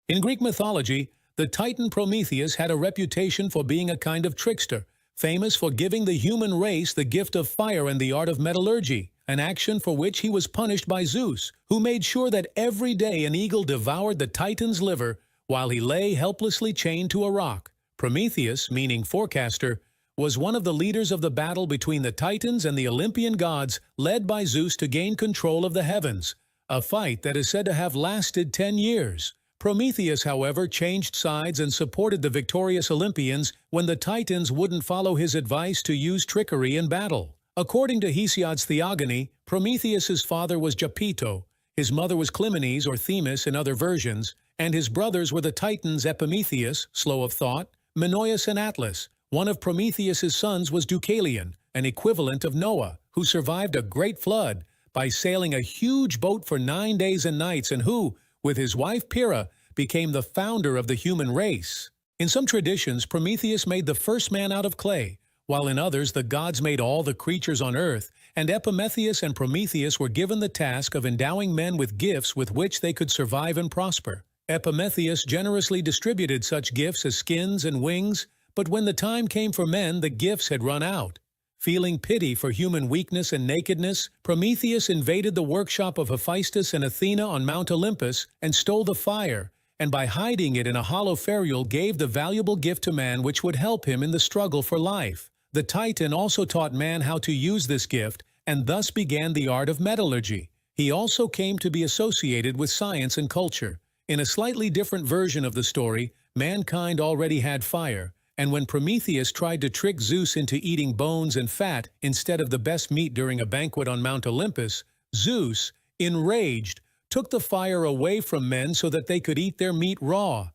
In Greek mythology, the Titan Prometheus had a reputation for being a kind of trickster, famous for giving the human race the gift of fire and the art of metallurgy, an action for which he was punished by Zeus, who made sure that every day an eagle devoured the Titan's liver while he lay helplessly chained to a rock. Prometheus, meaning forecaster, was one of the leaders of the battle between the Titans and the Olympian gods, led by Zeus to gain control of the heavens, a fight that is said to have lasted 10 years. Prometheus, however, changed sides and supported the victorious Olympians when the Titans wouldn't follow his advice to use trickery in battle. According to Hesiod's Theogony, Prometheus's father was Japito, his mother was Clymenes or Themis in other versions, and his brothers were the Titans Epimetheus, slow of thought, Menoeus and Atlas. One of Prometheus's sons was Deucalion, an equivalent of Noah, who survived a great flood by sailing a huge boat for 9 days and nights and who, with his wife Pyrrha, became the founder of the human race. In some traditions, Prometheus made the first man out of clay, while in others the gods made all the creatures on earth, and Epimetheus and Prometheus were given the task of endowing men with gifts with which they could survive and prosper. Epimetheus generously distributed such gifts as skins and wings, but when the time came for men, the gifts had run out. Feeling pity for human weakness and nakedness, Prometheus invaded the workshop of Hephaestus and Athena on Mount Olympus and stole the fire, and by hiding it in a hollow ferrule gave the valuable gift to man which would help him in the struggle for life. The Titan also taught man how to use this gift, and thus began the art of metallurgy. He also came to be associated with science and culture. In a slightly different version of the story, mankind already had fire, and when Prometheus tried to trick Zeus into eating bones and fat instead of the best meat during a banquet on Mount Olympus, Zeus, enraged, took the fire away from men so that they could eat their meat raw.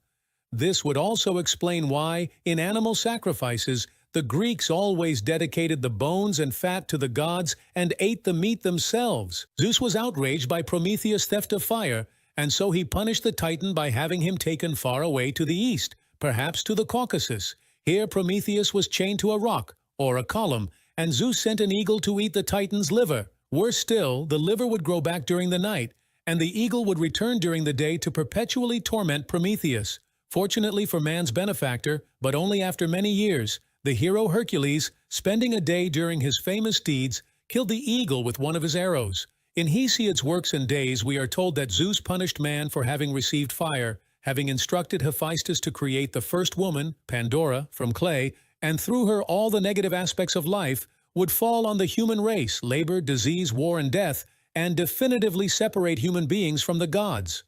This would also explain why, in animal sacrifices, the Greeks always dedicated the bones and fat to the gods and ate the meat themselves. Zeus was outraged by Prometheus' theft of fire, and so he punished the Titan by having him taken far away to the east, perhaps to the Caucasus. Here Prometheus was chained to a rock, or a column, and Zeus sent an eagle to eat the Titan's liver. Worse still, the liver would grow back during the night, and the eagle would return during the day to perpetually torment Prometheus. Fortunately for man's benefactor, but only after many years, the hero Hercules, spending a day during his famous deeds, killed the eagle with one of his arrows. In Hesiod's Works and Days, we are told that Zeus punished man for having received fire, having instructed Hephaestus to create the first woman, Pandora, from clay, and through her all the negative aspects of life would fall on the human race, labor, disease, war, and death, and definitively separate human beings from the gods.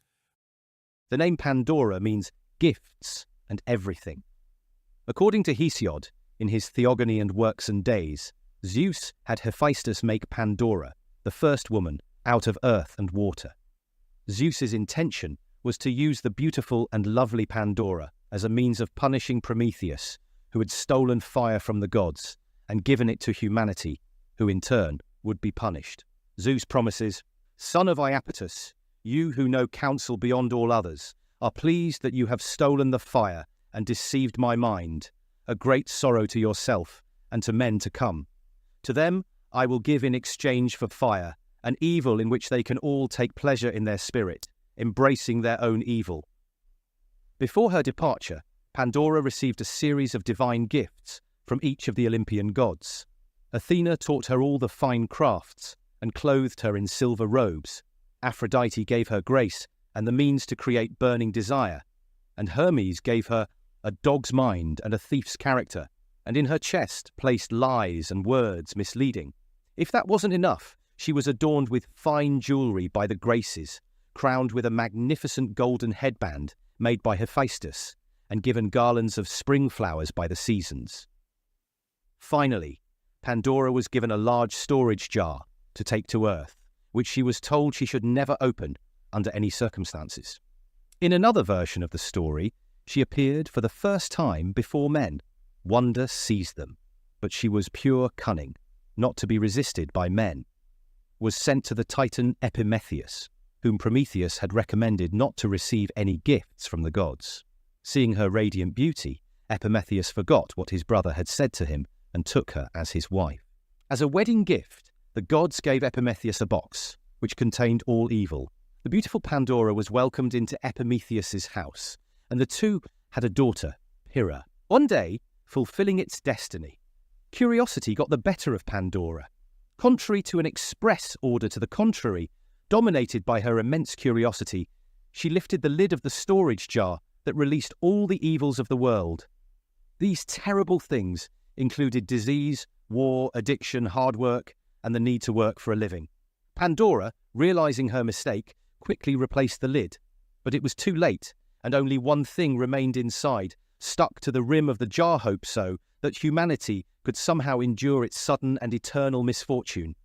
The name Pandora means gifts and everything. According to Hesiod, in his Theogony and Works and Days, Zeus had Hephaestus make Pandora, the first woman, out of earth and water. Zeus's intention was to use the beautiful and lovely Pandora as a means of punishing Prometheus, who had stolen fire from the gods and given it to humanity, who in turn would be punished. Zeus promises, "Son of Iapetus, you who know counsel beyond all others, are pleased that you have stolen the fire and deceived my mind, a great sorrow to yourself and to men to come. To them I will give in exchange for fire, an evil in which they can all take pleasure in their spirit, embracing their own evil." Before her departure, Pandora received a series of divine gifts from each of the Olympian gods. Athena taught her all the fine crafts and clothed her in silver robes. Aphrodite gave her grace and the means to create burning desire, and Hermes gave her a dog's mind and a thief's character, and in her chest placed lies and words misleading. If that wasn't enough, she was adorned with fine jewelry by the Graces, crowned with a magnificent golden headband made by Hephaestus, and given garlands of spring flowers by the seasons. Finally, Pandora was given a large storage jar to take to Earth, which she was told she should never open under any circumstances. In another version of the story, she appeared for the first time before men. Wonder seized them, but she was pure cunning, not to be resisted by men. Was sent to the Titan Epimetheus, whom Prometheus had recommended not to receive any gifts from the gods. Seeing her radiant beauty, Epimetheus forgot what his brother had said to him and took her as his wife. As a wedding gift, the gods gave Epimetheus a box, which contained all evil. The beautiful Pandora was welcomed into Epimetheus's house, and the two had a daughter, Pyrrha. One day, fulfilling its destiny, curiosity got the better of Pandora. Contrary to an express order to the contrary, dominated by her immense curiosity, she lifted the lid of the storage jar that released all the evils of the world. These terrible things included disease, war, addiction, hard work, and the need to work for a living. Pandora, realizing her mistake, quickly replaced the lid. But it was too late, and only one thing remained inside, stuck to the rim of the jar, hope so that humanity could somehow endure its sudden and eternal misfortune.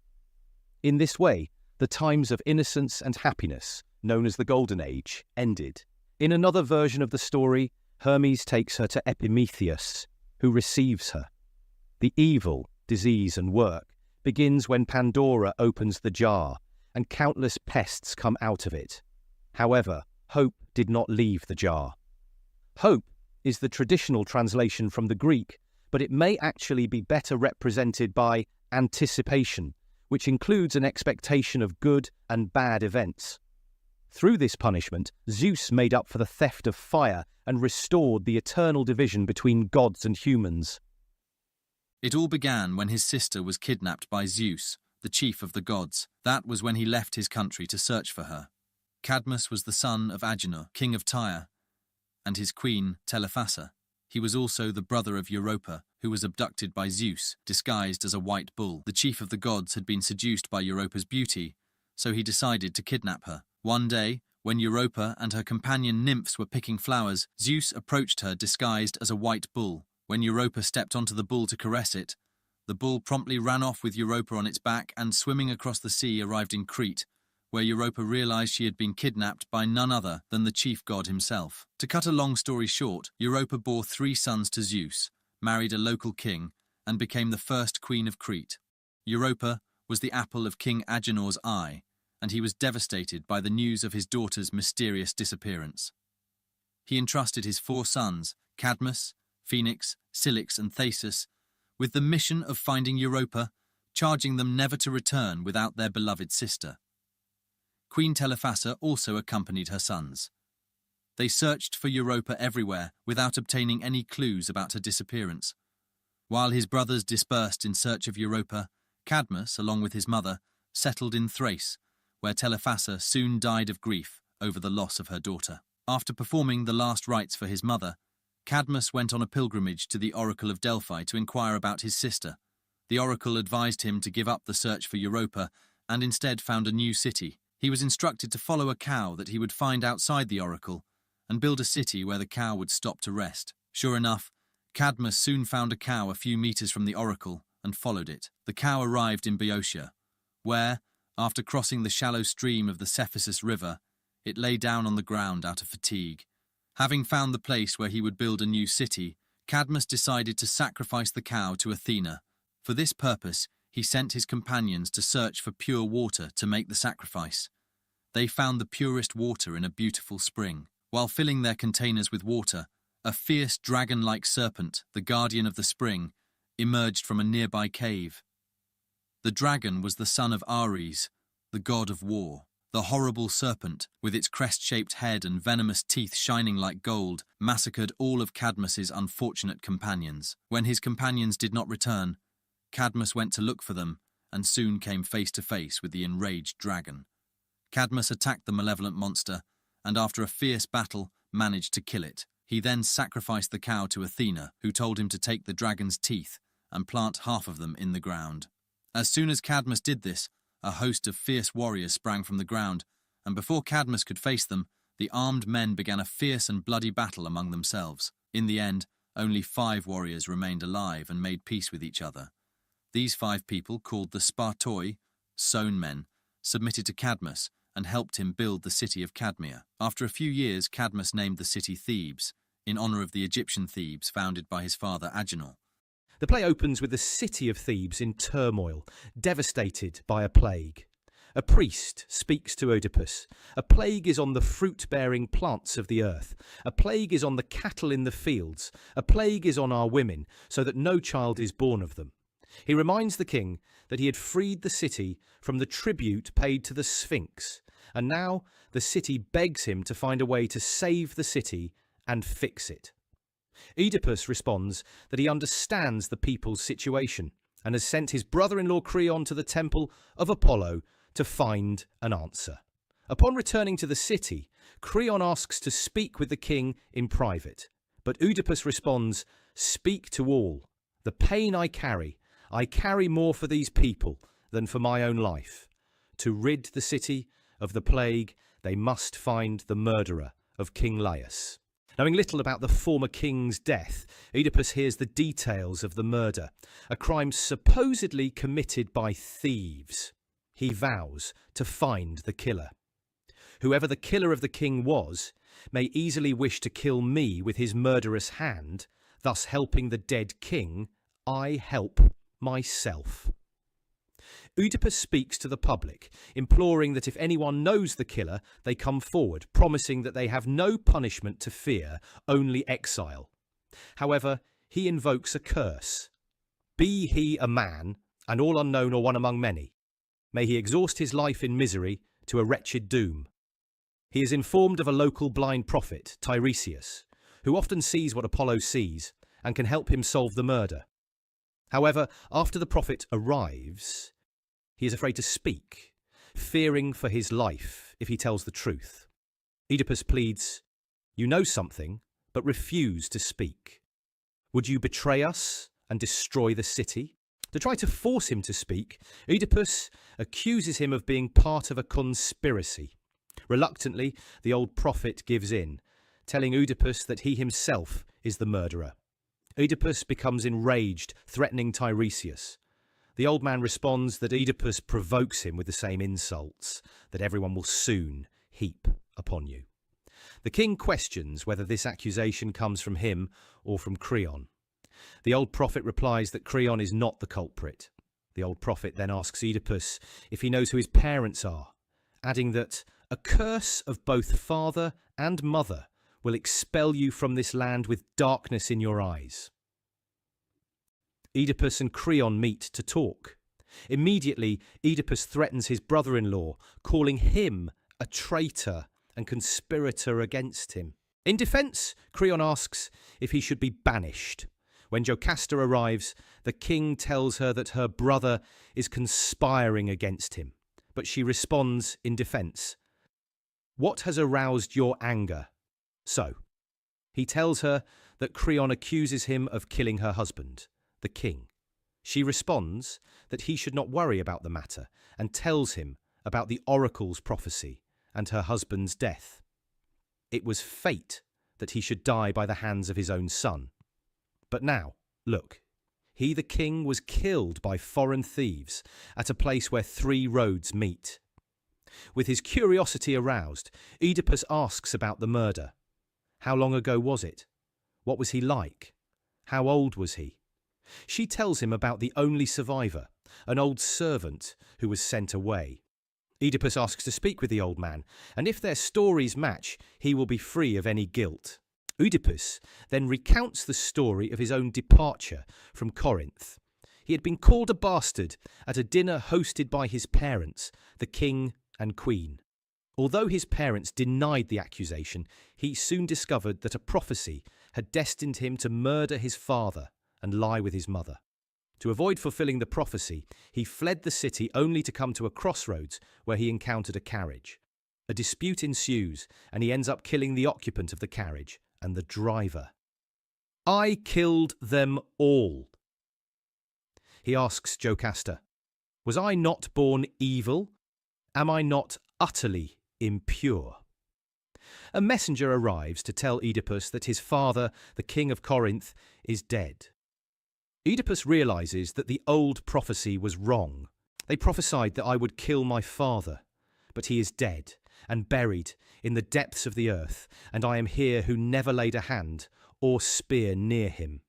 In this way, the times of innocence and happiness, known as the Golden Age, ended. In another version of the story, Hermes takes her to Epimetheus, who receives her. The evil, disease, and work begins when Pandora opens the jar, and countless pests come out of it. However, hope did not leave the jar. Hope is the traditional translation from the Greek, but it may actually be better represented by anticipation, which includes an expectation of good and bad events. Through this punishment, Zeus made up for the theft of fire and restored the eternal division between gods and humans. It all began when his sister was kidnapped by Zeus, the chief of the gods. That was when he left his country to search for her. Cadmus was the son of Agenor, king of Tyre, and his queen, Telephassa. He was also the brother of Europa, who was abducted by Zeus, disguised as a white bull. The chief of the gods had been seduced by Europa's beauty, so he decided to kidnap her. One day, when Europa and her companion nymphs were picking flowers, Zeus approached her disguised as a white bull. When Europa stepped onto the bull to caress it, the bull promptly ran off with Europa on its back and, swimming across the sea, arrived in Crete, where Europa realized she had been kidnapped by none other than the chief god himself. To cut a long story short, Europa bore 3 sons to Zeus, married a local king, and became the first queen of Crete. Europa was the apple of King Agenor's eye, and he was devastated by the news of his daughter's mysterious disappearance. He entrusted his 4 sons, Cadmus, Phoenix, Cilix, and Thasus, with the mission of finding Europa, charging them never to return without their beloved sister. Queen Telephassa also accompanied her sons. They searched for Europa everywhere without obtaining any clues about her disappearance. While his brothers dispersed in search of Europa, Cadmus, along with his mother, settled in Thrace, where Telephassa soon died of grief over the loss of her daughter. After performing the last rites for his mother, Cadmus went on a pilgrimage to the Oracle of Delphi to inquire about his sister. The oracle advised him to give up the search for Europa and instead found a new city. He was instructed to follow a cow that he would find outside the oracle and build a city where the cow would stop to rest. Sure enough, Cadmus soon found a cow a few meters from the oracle and followed it. The cow arrived in Boeotia, where, after crossing the shallow stream of the Cephissus River, it lay down on the ground out of fatigue. Having found the place where he would build a new city, Cadmus decided to sacrifice the cow to Athena. For this purpose, he sent his companions to search for pure water to make the sacrifice. They found the purest water in a beautiful spring. While filling their containers with water, a fierce dragon-like serpent, the guardian of the spring, emerged from a nearby cave. The dragon was the son of Ares, the god of war. The horrible serpent, with its crest-shaped head and venomous teeth shining like gold, massacred all of Cadmus's unfortunate companions. When his companions did not return, Cadmus went to look for them and soon came face to face with the enraged dragon. Cadmus attacked the malevolent monster and, after a fierce battle, managed to kill it. He then sacrificed the cow to Athena, who told him to take the dragon's teeth and plant half of them in the ground. As soon as Cadmus did this, a host of fierce warriors sprang from the ground, and before Cadmus could face them, the armed men began a fierce and bloody battle among themselves. In the end, only 5 warriors remained alive and made peace with each other. These 5 people, called the Spartoi, sown men, submitted to Cadmus and helped him build the city of Cadmea. After a few years, Cadmus named the city Thebes, in honor of the Egyptian Thebes founded by his father Agenor. The play opens with the city of Thebes in turmoil, devastated by a plague. A priest speaks to Oedipus. A plague is on the fruit-bearing plants of the earth. A plague is on the cattle in the fields. A plague is on our women, so that no child is born of them. He reminds the king that he had freed the city from the tribute paid to the Sphinx, and now the city begs him to find a way to save the city and fix it. Oedipus responds that he understands the people's situation and has sent his brother-in-law Creon to the temple of Apollo to find an answer. Upon returning to the city, Creon asks to speak with the king in private, but Oedipus responds, "Speak to all. The pain I carry more for these people than for my own life. To rid the city of the plague, they must find the murderer of King Laius." Knowing little about the former king's death, Oedipus hears the details of the murder, a crime supposedly committed by thieves. He vows to find the killer. "Whoever the killer of the king was may easily wish to kill me with his murderous hand, thus helping the dead king. I help myself." Oedipus speaks to the public, imploring that if anyone knows the killer, they come forward, promising that they have no punishment to fear, only exile. However, he invokes a curse. "Be he a man, and all unknown or one among many. May he exhaust his life in misery to a wretched doom." He is informed of a local blind prophet, Tiresias, who often sees what Apollo sees and can help him solve the murder. However, after the prophet arrives, he is afraid to speak, fearing for his life if he tells the truth. Oedipus pleads, "You know something, but refuse to speak. Would you betray us and destroy the city?" To try to force him to speak, Oedipus accuses him of being part of a conspiracy. Reluctantly, the old prophet gives in, telling Oedipus that he himself is the murderer. Oedipus becomes enraged, threatening Tiresias. The old man responds that Oedipus provokes him with the same insults that everyone will soon heap upon you. The king questions whether this accusation comes from him or from Creon. The old prophet replies that Creon is not the culprit. The old prophet then asks Oedipus if he knows who his parents are, adding that a curse of both father and mother will expel you from this land with darkness in your eyes. Oedipus and Creon meet to talk. Immediately, Oedipus threatens his brother-in-law, calling him a traitor and conspirator against him. In defence, Creon asks if he should be banished. When Jocasta arrives, the king tells her that her brother is conspiring against him, but she responds in defence, "What has aroused your anger?" So, he tells her that Creon accuses him of killing her husband, the king. She responds that he should not worry about the matter and tells him about the oracle's prophecy and her husband's death. It was fate that he should die by the hands of his own son. But now, look, he, the king, was killed by foreign thieves at a place where 3 roads meet. With his curiosity aroused, Oedipus asks about the murder. How long ago was it? What was he like? How old was he? She tells him about the only survivor, an old servant who was sent away. Oedipus asks to speak with the old man, and if their stories match, he will be free of any guilt. Oedipus then recounts the story of his own departure from Corinth. He had been called a bastard at a dinner hosted by his parents, the king and queen. Although his parents denied the accusation, he soon discovered that a prophecy had destined him to murder his father and lie with his mother. To avoid fulfilling the prophecy, he fled the city only to come to a crossroads where he encountered a carriage. A dispute ensues, and he ends up killing the occupant of the carriage and the driver. "I killed them all." He asks Jocasta, "Was I not born evil? Am I not utterly impure?" A messenger arrives to tell Oedipus that his father, the king of Corinth, is dead. Oedipus realizes that the old prophecy was wrong. They prophesied that I would kill my father, but he is dead and buried in the depths of the earth, and I am here who never laid a hand or spear near him.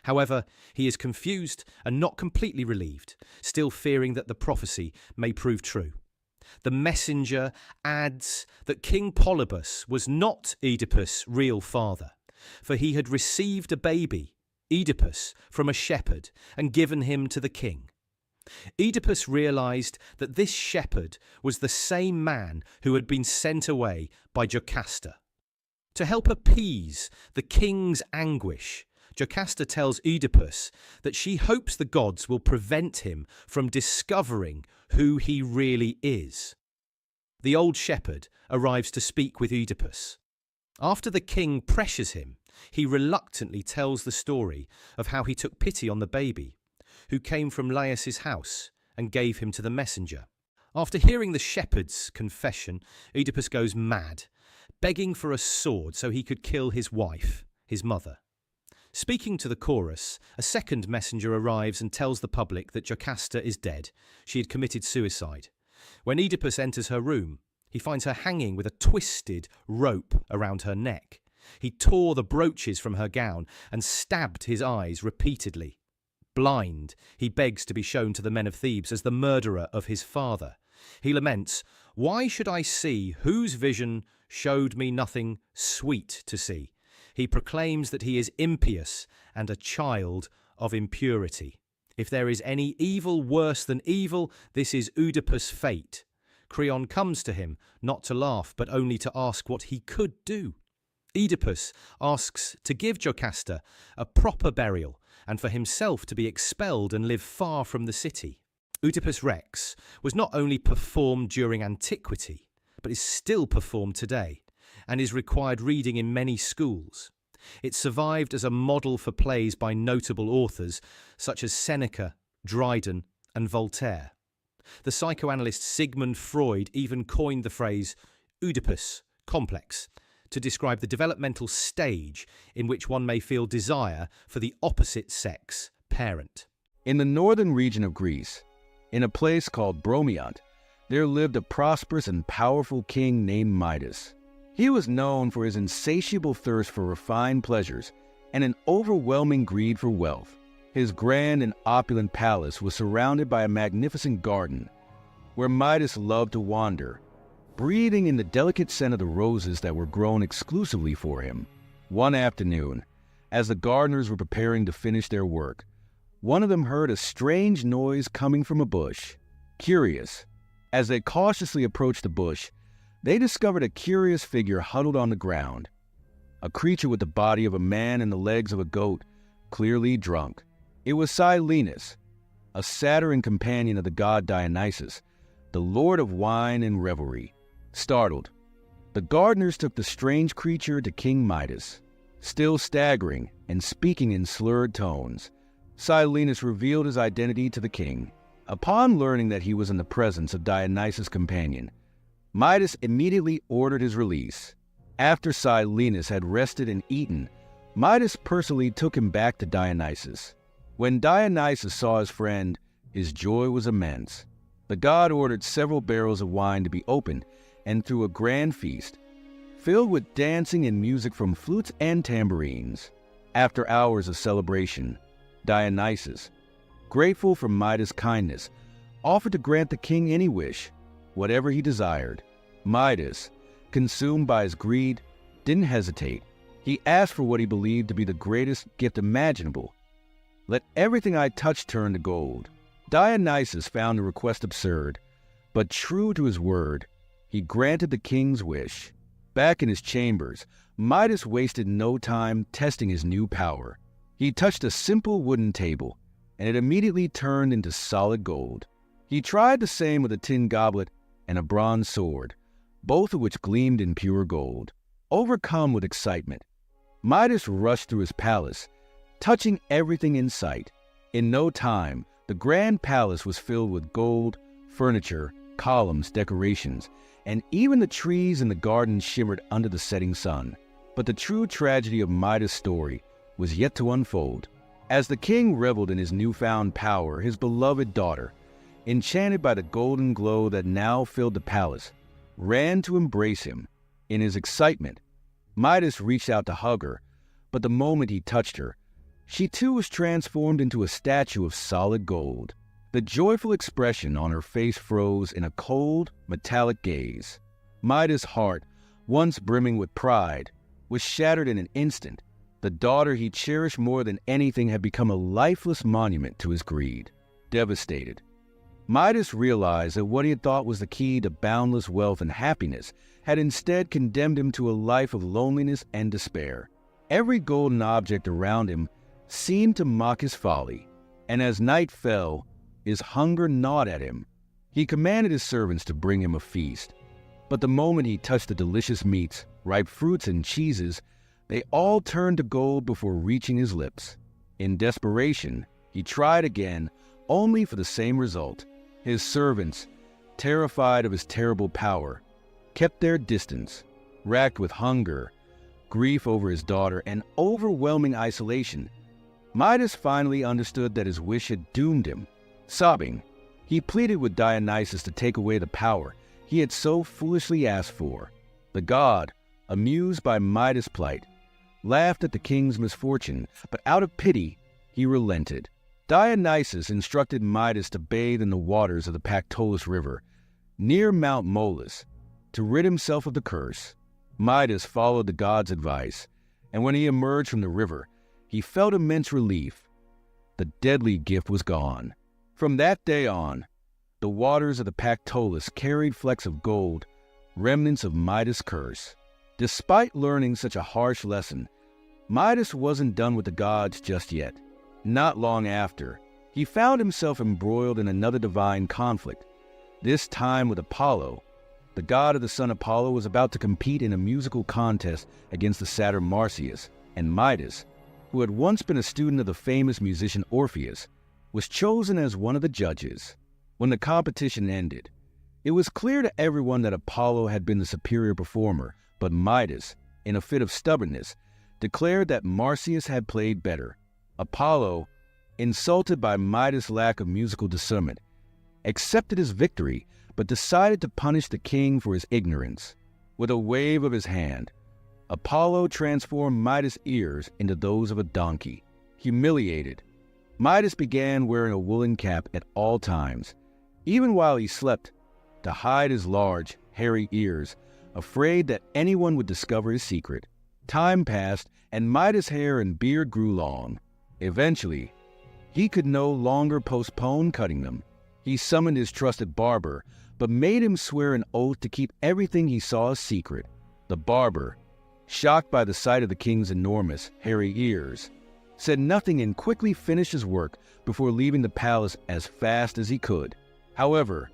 However, he is confused and not completely relieved, still fearing that the prophecy may prove true. The messenger adds that King Polybus was not Oedipus' real father, for he had received a baby, Oedipus, from a shepherd and given him to the king. Oedipus realized that this shepherd was the same man who had been sent away by Jocasta. To help appease the king's anguish, Jocasta tells Oedipus that she hopes the gods will prevent him from discovering who he really is. The old shepherd arrives to speak with Oedipus. After the king pressures him, he reluctantly tells the story of how he took pity on the baby, who came from Laius's house, and gave him to the messenger. After hearing the shepherd's confession, Oedipus goes mad, begging for a sword so he could kill his wife, his mother. Speaking to the chorus, a second messenger arrives and tells the public that Jocasta is dead. She had committed suicide. When Oedipus enters her room, he finds her hanging with a twisted rope around her neck. He tore the brooches from her gown and stabbed his eyes repeatedly. Blind, he begs to be shown to the men of Thebes as the murderer of his father. He laments, "Why should I see whose vision showed me nothing sweet to see?" He proclaims that he is impious and a child of impurity. If there is any evil worse than evil, this is Oedipus' fate. Creon comes to him, not to laugh, but only to ask what he could do. Oedipus asks to give Jocasta a proper burial and for himself to be expelled and live far from the city. Oedipus Rex was not only performed during antiquity, but is still performed today and is required reading in many schools. It survived as a model for plays by notable authors such as Seneca, Dryden, and Voltaire. The psychoanalyst Sigmund Freud even coined the phrase Oedipus complex to describe the developmental stage in which one may feel desire for the opposite sex parent. In the northern region of Greece, in a place called Bromiont, there lived a prosperous and powerful king named Midas. He was known for his insatiable thirst for refined pleasures and an overwhelming greed for wealth. His grand and opulent palace was surrounded by a magnificent garden where Midas loved to wander, breathing in the delicate scent of the roses that were grown exclusively for him. One afternoon, as the gardeners were preparing to finish their work, one of them heard a strange noise coming from a bush. Curious, as they cautiously approached the bush, they discovered a curious figure huddled on the ground. A creature with the body of a man and the legs of a goat, clearly drunk. It was Silenus, a Satyr companion of the god Dionysus, the lord of wine and revelry. Startled, the gardeners took the strange creature to King Midas. Still staggering and speaking in slurred tones, Silenus revealed his identity to the king. Upon learning that he was in the presence of Dionysus' companion, Midas immediately ordered his release. After Silenus had rested and eaten, Midas personally took him back to Dionysus. When Dionysus saw his friend, his joy was immense. The god ordered several barrels of wine to be opened and threw a grand feast, filled with dancing and music from flutes and tambourines. After hours of celebration, Dionysus, grateful for Midas' kindness, offered to grant the king any wish, whatever he desired. Midas, consumed by his greed, didn't hesitate. He asked for what he believed to be the greatest gift imaginable. "Let everything I touch turn to gold." Dionysus found the request absurd, but true to his word, he granted the king's wish. Back in his chambers, Midas wasted no time testing his new power. He touched a simple wooden table, and it immediately turned into solid gold. He tried the same with a tin goblet and a bronze sword, both of which gleamed in pure gold. Overcome with excitement, Midas rushed through his palace, touching everything in sight. In no time, the grand palace was filled with gold, furniture, columns, decorations, and even the trees in the garden shimmered under the setting sun. But the true tragedy of Midas' story was yet to unfold. As the king reveled in his newfound power, his beloved daughter, enchanted by the golden glow that now filled the palace, ran to embrace him. In his excitement, Midas reached out to hug her, but the moment he touched her, she too was transformed into a statue of solid gold. The joyful expression on her face froze in a cold, metallic gaze. Midas' heart, once brimming with pride, was shattered in an instant. The daughter he cherished more than anything had become a lifeless monument to his greed. Devastated, Midas realized that what he had thought was the key to boundless wealth and happiness had instead condemned him to a life of loneliness and despair. Every golden object around him seemed to mock his folly, and as night fell, his hunger gnawed at him. He commanded his servants to bring him a feast, but the moment he touched the delicious meats, ripe fruits, and cheeses, they all turned to gold before reaching his lips. In desperation, he tried again, only for the same result. His servants, terrified of his terrible power, kept their distance, racked with hunger, grief over his daughter, and overwhelming isolation. Midas finally understood that his wish had doomed him. Sobbing, he pleaded with Dionysus to take away the power he had so foolishly asked for. The god, amused by Midas' plight, laughed at the king's misfortune, but out of pity, he relented. Dionysus instructed Midas to bathe in the waters of the Pactolus River, near Mount Molus, to rid himself of the curse. Midas followed the god's advice, and when he emerged from the river, he felt immense relief. The deadly gift was gone. From that day on, the waters of the Pactolus carried flecks of gold, remnants of Midas' curse. Despite learning such a harsh lesson, Midas wasn't done with the gods just yet. Not long after, he found himself embroiled in another divine conflict, this time with Apollo. The god of the sun Apollo was about to compete in a musical contest against the satyr Marsyas, and Midas, who had once been a student of the famous musician Orpheus, was chosen as one of the judges. When the competition ended, it was clear to everyone that Apollo had been the superior performer, but Midas, in a fit of stubbornness, declared that Marsyas had played better. Apollo, insulted by Midas' lack of musical discernment, accepted his victory, but decided to punish the king for his ignorance. With a wave of his hand, Apollo transformed Midas' ears into those of a donkey. Humiliated, Midas began wearing a woolen cap at all times, even while he slept, to hide his large, hairy ears, afraid that anyone would discover his secret. Time passed, and Midas' hair and beard grew long. Eventually, he could no longer postpone cutting them. He summoned his trusted barber, but made him swear an oath to keep everything he saw a secret. The barber, shocked by the sight of the king's enormous, hairy ears, said nothing and quickly finished his work before leaving the palace as fast as he could. However,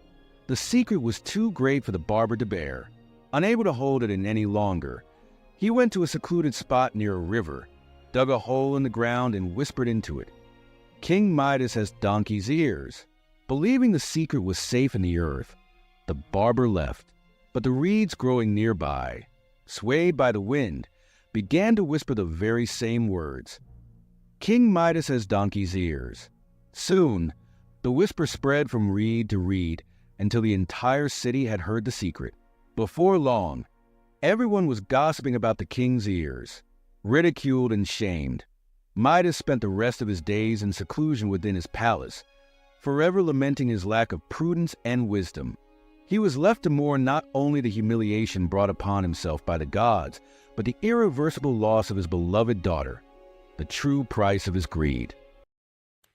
the secret was too great for the barber to bear. Unable to hold it in any longer, he went to a secluded spot near a river, dug a hole in the ground, and whispered into it, "King Midas has donkey's ears." Believing the secret was safe in the earth, the barber left, but the reeds growing nearby, swayed by the wind, began to whisper the very same words. "King Midas has donkey's ears." Soon, the whisper spread from reed to reed until the entire city had heard the secret. Before long, everyone was gossiping about the king's ears. Ridiculed and shamed, Midas spent the rest of his days in seclusion within his palace, forever lamenting his lack of prudence and wisdom. He was left to mourn not only the humiliation brought upon himself by the gods, but the irreversible loss of his beloved daughter, the true price of his greed.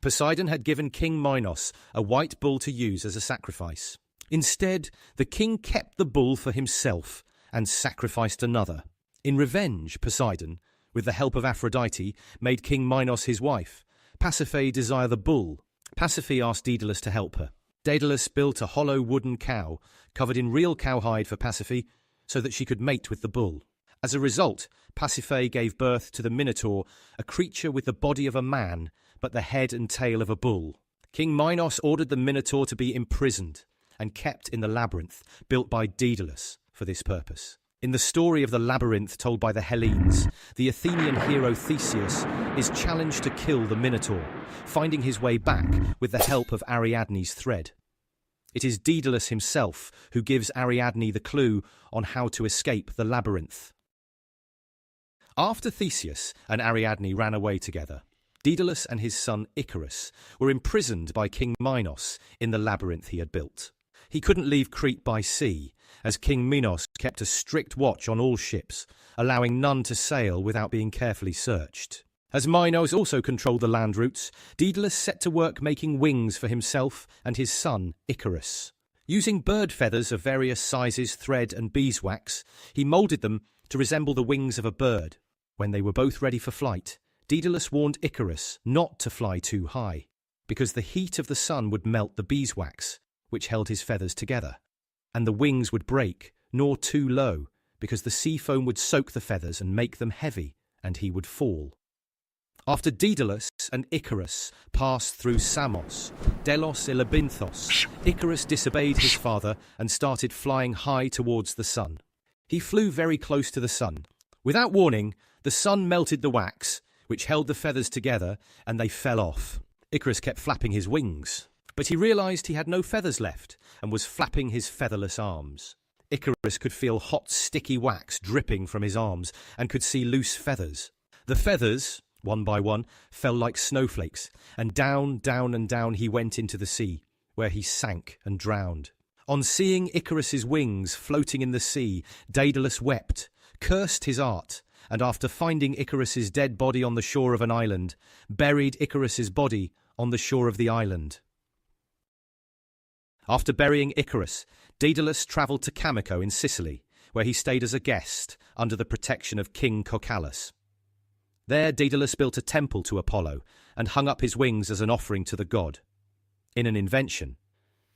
Poseidon had given King Minos a white bull to use as a sacrifice. Instead, the king kept the bull for himself and sacrificed another. In revenge, Poseidon, with the help of Aphrodite, made King Minos his wife. Pasiphae desired the bull. Pasiphae asked Daedalus to help her. Daedalus built a hollow wooden cow covered in real cowhide for Pasiphae so that she could mate with the bull. As a result, Pasiphae gave birth to the Minotaur, a creature with the body of a man but the head and tail of a bull. King Minos ordered the Minotaur to be imprisoned and kept in the labyrinth built by Daedalus for this purpose. In the story of the labyrinth told by the Hellenes, the Athenian hero Theseus is challenged to kill the Minotaur, finding his way back with the help of Ariadne's thread. It is Daedalus himself who gives Ariadne the clue on how to escape the labyrinth. After Theseus and Ariadne ran away together, Daedalus and his son Icarus were imprisoned by King Minos in the labyrinth he had built. He couldn't leave Crete by sea, as King Minos kept a strict watch on all ships, allowing none to sail without being carefully searched. As Minos also controlled the land routes, Daedalus set to work making wings for himself and his son, Icarus. Using bird feathers of various sizes, thread and beeswax, he moulded them to resemble the wings of a bird. When they were both ready for flight, Daedalus warned Icarus not to fly too high, because the heat of the sun would melt the beeswax, which held his feathers together, and the wings would break, nor too low, because the sea foam would soak the feathers and make them heavy, and he would fall. After Daedalus and Icarus passed through Samos, Delos Elabinthos, Icarus disobeyed his father and started flying high towards the sun. He flew very close to the sun. Without warning, the sun melted the wax, which held the feathers together, and they fell off. Icarus kept flapping his wings, but he realized he had no feathers left and was flapping his featherless arms. Icarus could feel hot, sticky wax dripping from his arms and could see loose feathers. The feathers, one by one, fell like snowflakes, and down and down he went into the sea, where he sank and drowned. On seeing Icarus's wings floating in the sea, Daedalus wept, cursed his art, and after finding Icarus's dead body on the shore of an island, buried Icarus's body on the shore of the island. After burying Icarus, Daedalus travelled to Camico in Sicily, where he stayed as a guest under the protection of King Cocalus. There Daedalus built a temple to Apollo and hung up his wings as an offering to the god. In an invention,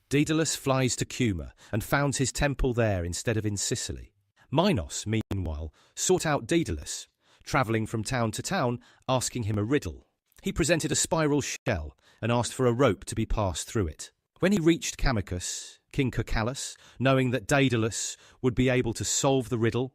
Daedalus flies to Cuma and founds his temple there instead of in Sicily. Minos, meanwhile, sought out Daedalus, travelling from town to town, asking him a riddle. He presented a spiral shell and asked for a rope to be passed through it. When he reached Camicus, King Cocalus, knowing that Daedalus would be able to solve the riddle,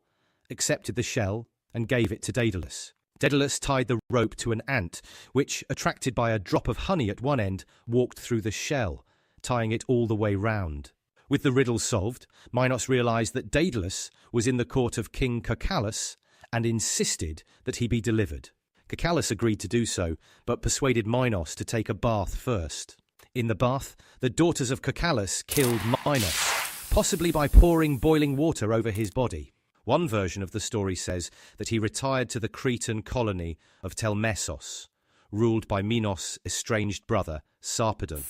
accepted the shell and gave it to Daedalus. Daedalus tied the rope to an ant, which, attracted by a drop of honey at one end, walked through the shell, tying it all the way round. With the riddle solved, Minos realized that Daedalus was in the court of King Cocalus and insisted that he be delivered. Cocalus agreed to do so, but persuaded Minos to take a bath first. In the bath, the daughters of Cocalus killed Minos, possibly by pouring boiling water over his body. One version of the story says that he retired to the Cretan colony of Telmessos, ruled by Minos' estranged brother, Sarpedon,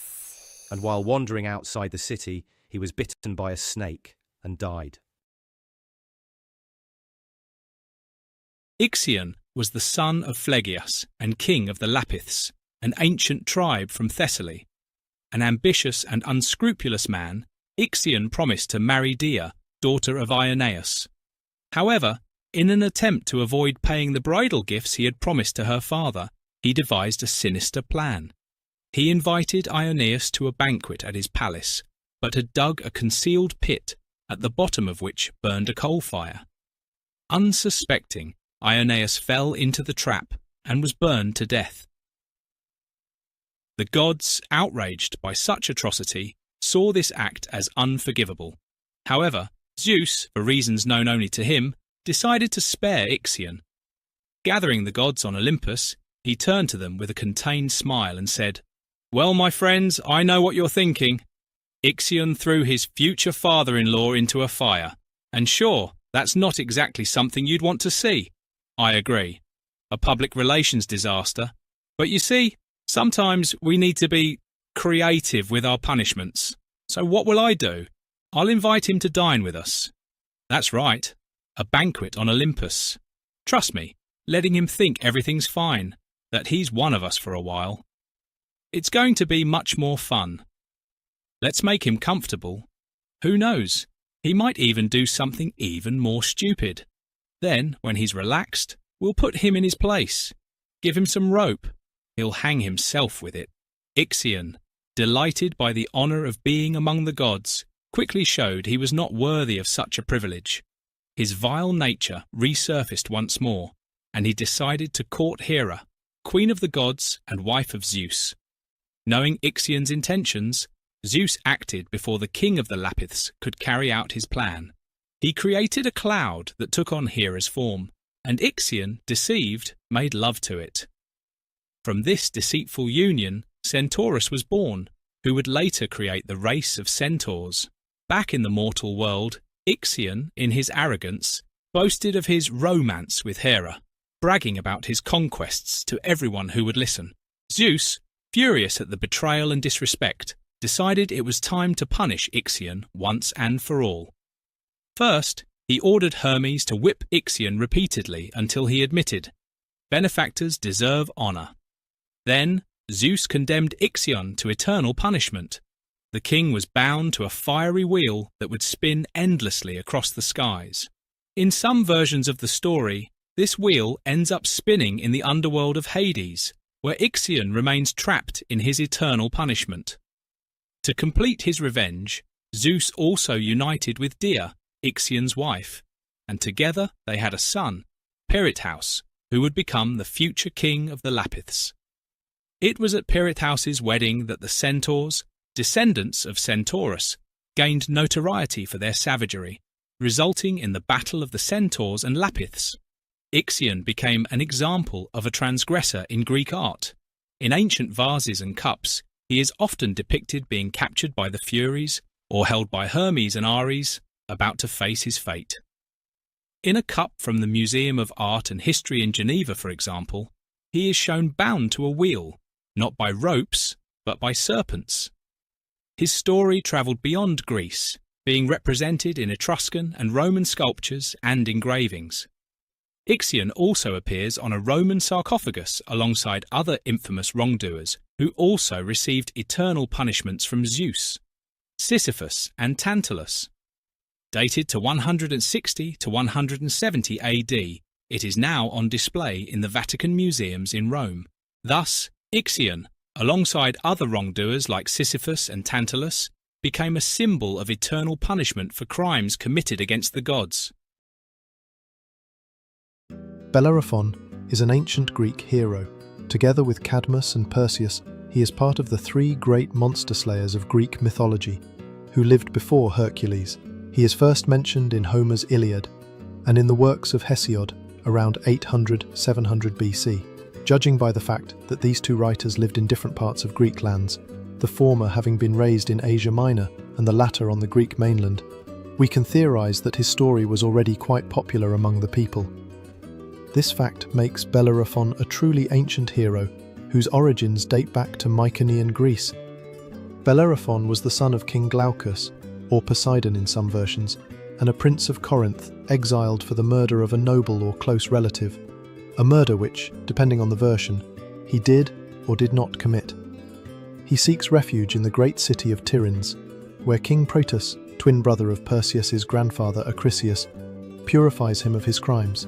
and while wandering outside the city, he was bitten by a snake and died. Ixion was the son of Phlegyas and king of the Lapiths, an ancient tribe from Thessaly. An ambitious and unscrupulous man, Ixion promised to marry Dia, daughter of Ioneus. However, in an attempt to avoid paying the bridal gifts he had promised to her father, he devised a sinister plan. He invited Ioneus to a banquet at his palace, but had dug a concealed pit, at the bottom of which burned a coal fire. Unsuspecting, Ioneus fell into the trap and was burned to death. The gods, outraged by such atrocity, saw this act as unforgivable. However, Zeus, for reasons known only to him, decided to spare Ixion. Gathering the gods on Olympus, he turned to them with a contained smile and said, "Well, my friends, I know what you're thinking. Ixion threw his future father-in-law into a fire, and sure, that's not exactly something you'd want to see. I agree. A public relations disaster. But you see, sometimes we need to be creative with our punishments. So what will I do? I'll invite him to dine with us. That's right, a banquet on Olympus. Trust me, letting him think everything's fine, that he's one of us for a while. It's going to be much more fun. Let's make him comfortable. Who knows, he might even do something even more stupid. Then, when he's relaxed, we'll put him in his place. Give him some rope. He'll hang himself with it." Ixion, delighted by the honour of being among the gods, quickly showed he was not worthy of such a privilege. His vile nature resurfaced once more, and he decided to court Hera, queen of the gods and wife of Zeus. Knowing Ixion's intentions, Zeus acted before the king of the Lapiths could carry out his plan. He created a cloud that took on Hera's form, and Ixion, deceived, made love to it. From this deceitful union, Centaurus was born, who would later create the race of centaurs. Back in the mortal world, Ixion, in his arrogance, boasted of his romance with Hera. bragging about his conquests to everyone who would listen. Zeus, furious at the betrayal and disrespect, decided it was time to punish Ixion once and for all. First, he ordered Hermes to whip Ixion repeatedly until he admitted, "Benefactors deserve honor." Then, Zeus condemned Ixion to eternal punishment. The king was bound to a fiery wheel that would spin endlessly across the skies. In some versions of the story, this wheel ends up spinning in the underworld of Hades, where Ixion remains trapped in his eternal punishment. To complete his revenge, Zeus also united with Dia, Ixion's wife, and together they had a son, Pirithous, who would become the future king of the Lapiths. It was at Pirithous' wedding that the centaurs, descendants of Centaurus, gained notoriety for their savagery, resulting in the Battle of the Centaurs and Lapiths. Ixion became an example of a transgressor in Greek art. In ancient vases and cups, he is often depicted being captured by the Furies or held by Hermes and Ares, about to face his fate. In a cup from the Museum of Art and History in Geneva, for example, he is shown bound to a wheel, not by ropes, but by serpents. His story travelled beyond Greece, being represented in Etruscan and Roman sculptures and engravings. Ixion also appears on a Roman sarcophagus alongside other infamous wrongdoers who also received eternal punishments from Zeus, Sisyphus and Tantalus. Dated to 160 to 170 AD, it is now on display in the Vatican museums in Rome. Thus, Ixion, alongside other wrongdoers like Sisyphus and Tantalus, became a symbol of eternal punishment for crimes committed against the gods. Bellerophon is an ancient Greek hero. Together with Cadmus and Perseus, he is part of the three great monster slayers of Greek mythology, who lived before Hercules. He is first mentioned in Homer's Iliad and in the works of Hesiod around 800–700 BC. Judging by the fact that these two writers lived in different parts of Greek lands, the former having been raised in Asia Minor and the latter on the Greek mainland, we can theorize that his story was already quite popular among the people. This fact makes Bellerophon a truly ancient hero whose origins date back to Mycenaean Greece. Bellerophon was the son of King Glaucus, or Poseidon in some versions, and a prince of Corinth exiled for the murder of a noble or close relative, a murder which, depending on the version, he did or did not commit. He seeks refuge in the great city of Tiryns, where King Proetus, twin brother of Perseus's grandfather Acrisius, purifies him of his crimes.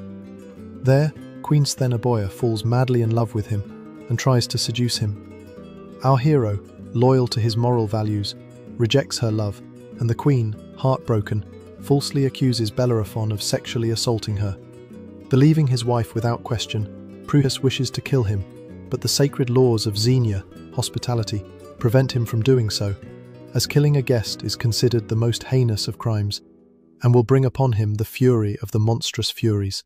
There, Queen Sthenoboea falls madly in love with him and tries to seduce him. Our hero, loyal to his moral values, rejects her love, and the queen, heartbroken, falsely accuses Bellerophon of sexually assaulting her. Believing his wife without question, Proetus wishes to kill him, but the sacred laws of Xenia, hospitality, prevent him from doing so, as killing a guest is considered the most heinous of crimes, and will bring upon him the fury of the monstrous Furies.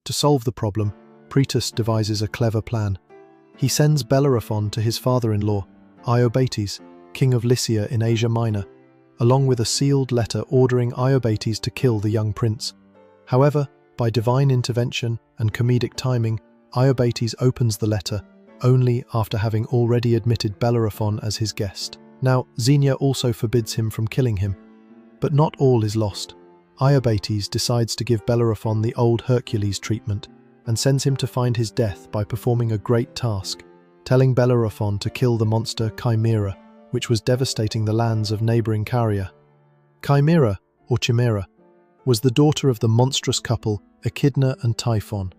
To solve the problem, Proetus devises a clever plan. He sends Bellerophon to his father-in-law, Iobates, king of Lycia in Asia Minor, along with a sealed letter ordering Iobates to kill the young prince. However, by divine intervention and comedic timing, Iobates opens the letter only after having already admitted Bellerophon as his guest. Now, Xenia also forbids him from killing him. But not all is lost. Iobates decides to give Bellerophon the old Hercules treatment and sends him to find his death by performing a great task, telling Bellerophon to kill the monster Chimera, which was devastating the lands of neighbouring Caria. Chimera, or Chimera, was the daughter of the monstrous couple Echidna and Typhon.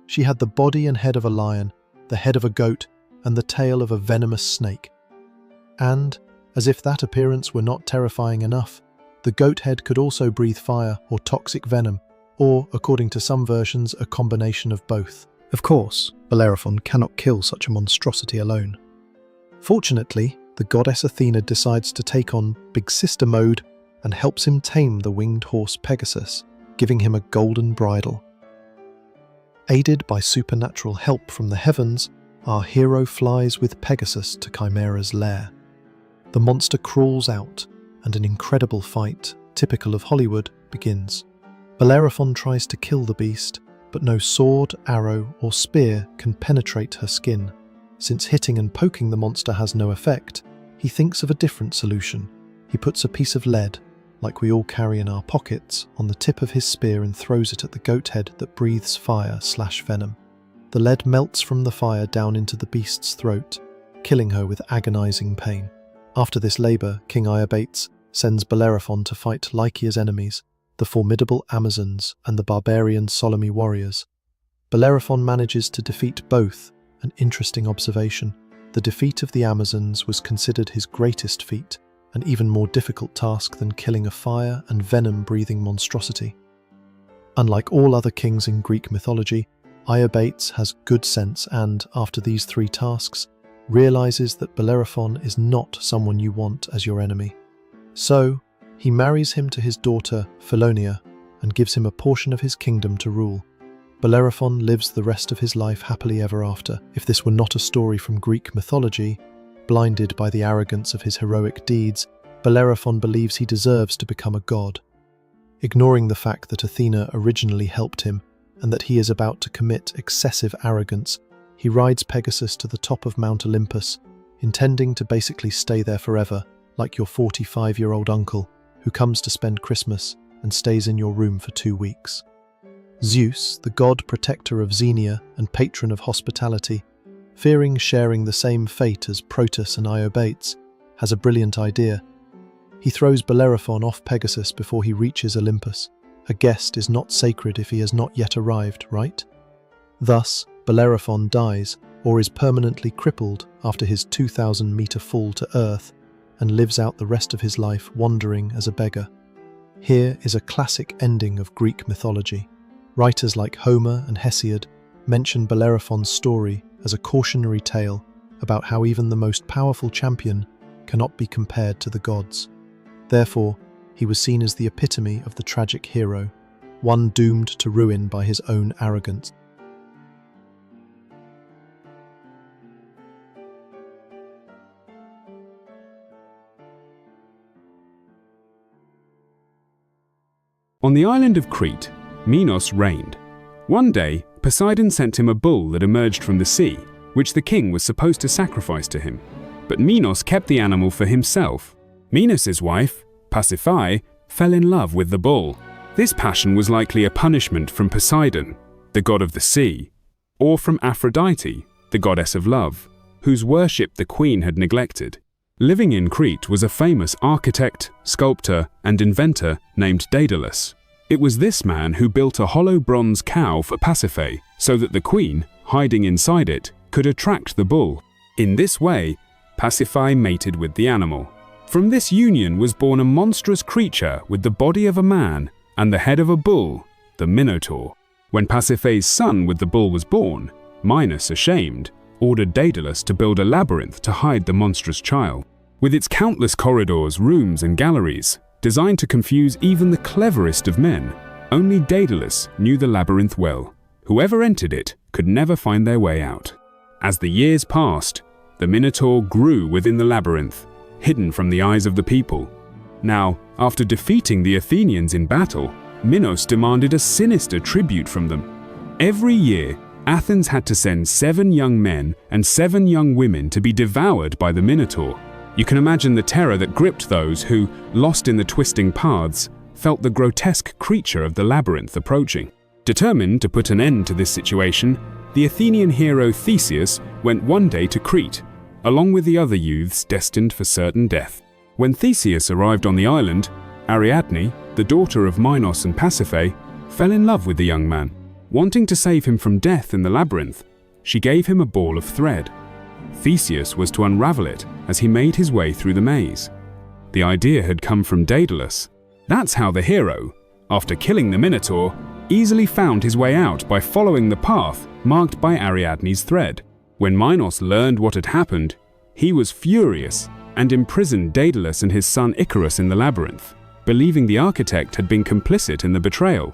She had the body and head of a lion, the head of a goat, and the tail of a venomous snake. And, as if that appearance were not terrifying enough, the goat head could also breathe fire or toxic venom, or, according to some versions, a combination of both. Of course, Bellerophon cannot kill such a monstrosity alone. Fortunately, the goddess Athena decides to take on Big Sister mode and helps him tame the winged horse Pegasus, giving him a golden bridle. Aided by supernatural help from the heavens, our hero flies with Pegasus to Chimera's lair. The monster crawls out, and an incredible fight, typical of Hollywood, begins. Bellerophon tries to kill the beast, but no sword, arrow, or spear can penetrate her skin. Since hitting and poking the monster has no effect, he thinks of a different solution. He puts a piece of lead, like we all carry in our pockets, on the tip of his spear and throws it at the goat head that breathes fire/venom. The lead melts from the fire down into the beast's throat, killing her with agonizing pain. After this labor, King Iobates sends Bellerophon to fight Lycia's enemies, the formidable Amazons and the barbarian Solymi warriors. Bellerophon manages to defeat both. An interesting observation. The defeat of the Amazons was considered his greatest feat, an even more difficult task than killing a fire and venom-breathing monstrosity. Unlike all other kings in Greek mythology, Iobates has good sense and, after these 3 tasks, realizes that Bellerophon is not someone you want as your enemy. So, he marries him to his daughter, Philonia, and gives him a portion of his kingdom to rule. Bellerophon lives the rest of his life happily ever after. If this were not a story from Greek mythology, blinded by the arrogance of his heroic deeds, Bellerophon believes he deserves to become a god. Ignoring the fact that Athena originally helped him and that he is about to commit excessive arrogance, he rides Pegasus to the top of Mount Olympus, intending to basically stay there forever, like your 45-year-old uncle who comes to spend Christmas and stays in your room for 2 weeks. Zeus, the god protector of Xenia and patron of hospitality, fearing sharing the same fate as Protus and Iobates, has a brilliant idea. He throws Bellerophon off Pegasus before he reaches Olympus. A guest is not sacred if he has not yet arrived, right? Thus, Bellerophon dies or is permanently crippled after his 2,000-meter fall to Earth and lives out the rest of his life wandering as a beggar. Here is a classic ending of Greek mythology. Writers like Homer and Hesiod mention Bellerophon's story as a cautionary tale about how even the most powerful champion cannot be compared to the gods. Therefore, he was seen as the epitome of the tragic hero, one doomed to ruin by his own arrogance. On the island of Crete, Minos reigned. One day, Poseidon sent him a bull that emerged from the sea, which the king was supposed to sacrifice to him. But Minos kept the animal for himself. Minos' wife, Pasiphae, fell in love with the bull. This passion was likely a punishment from Poseidon, the god of the sea, or from Aphrodite, the goddess of love, whose worship the queen had neglected. Living in Crete was a famous architect, sculptor, and inventor named Daedalus. It was this man who built a hollow bronze cow for Pasiphae so that the queen, hiding inside it, could attract the bull. In this way, Pasiphae mated with the animal. From this union was born a monstrous creature with the body of a man and the head of a bull, the Minotaur. When Pasiphae's son with the bull was born, Minos, ashamed, ordered Daedalus to build a labyrinth to hide the monstrous child. With its countless corridors, rooms, and galleries, designed to confuse even the cleverest of men, only Daedalus knew the labyrinth well. Whoever entered it could never find their way out. As the years passed, the Minotaur grew within the labyrinth, hidden from the eyes of the people. Now, after defeating the Athenians in battle, Minos demanded a sinister tribute from them. Every year, Athens had to send 7 young men and 7 young women to be devoured by the Minotaur. You can imagine the terror that gripped those who, lost in the twisting paths, felt the grotesque creature of the labyrinth approaching. Determined to put an end to this situation, the Athenian hero Theseus went one day to Crete, along with the other youths destined for certain death. When Theseus arrived on the island, Ariadne, the daughter of Minos and Pasiphae, fell in love with the young man. Wanting to save him from death in the labyrinth, she gave him a ball of thread. Theseus was to unravel it as he made his way through the maze. The idea had come from Daedalus. That's how the hero, after killing the Minotaur, easily found his way out by following the path marked by Ariadne's thread. When Minos learned what had happened, he was furious and imprisoned Daedalus and his son Icarus in the labyrinth, believing the architect had been complicit in the betrayal.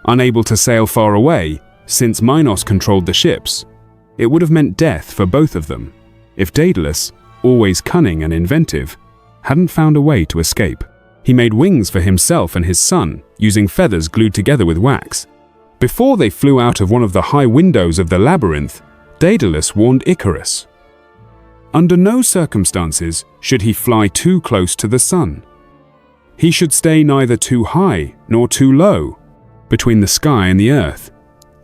Unable to sail far away, since Minos controlled the ships, it would have meant death for both of them if Daedalus, always cunning and inventive, hadn't found a way to escape. He made wings for himself and his son, using feathers glued together with wax. Before they flew out of one of the high windows of the labyrinth, Daedalus warned Icarus. Under no circumstances should he fly too close to the sun. He should stay neither too high nor too low, between the sky and the earth.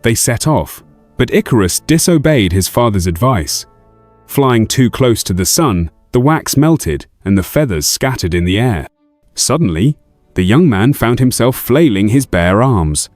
They set off, but Icarus disobeyed his father's advice. Flying too close to the sun, the wax melted and the feathers scattered in the air. Suddenly, the young man found himself flailing his bare arms.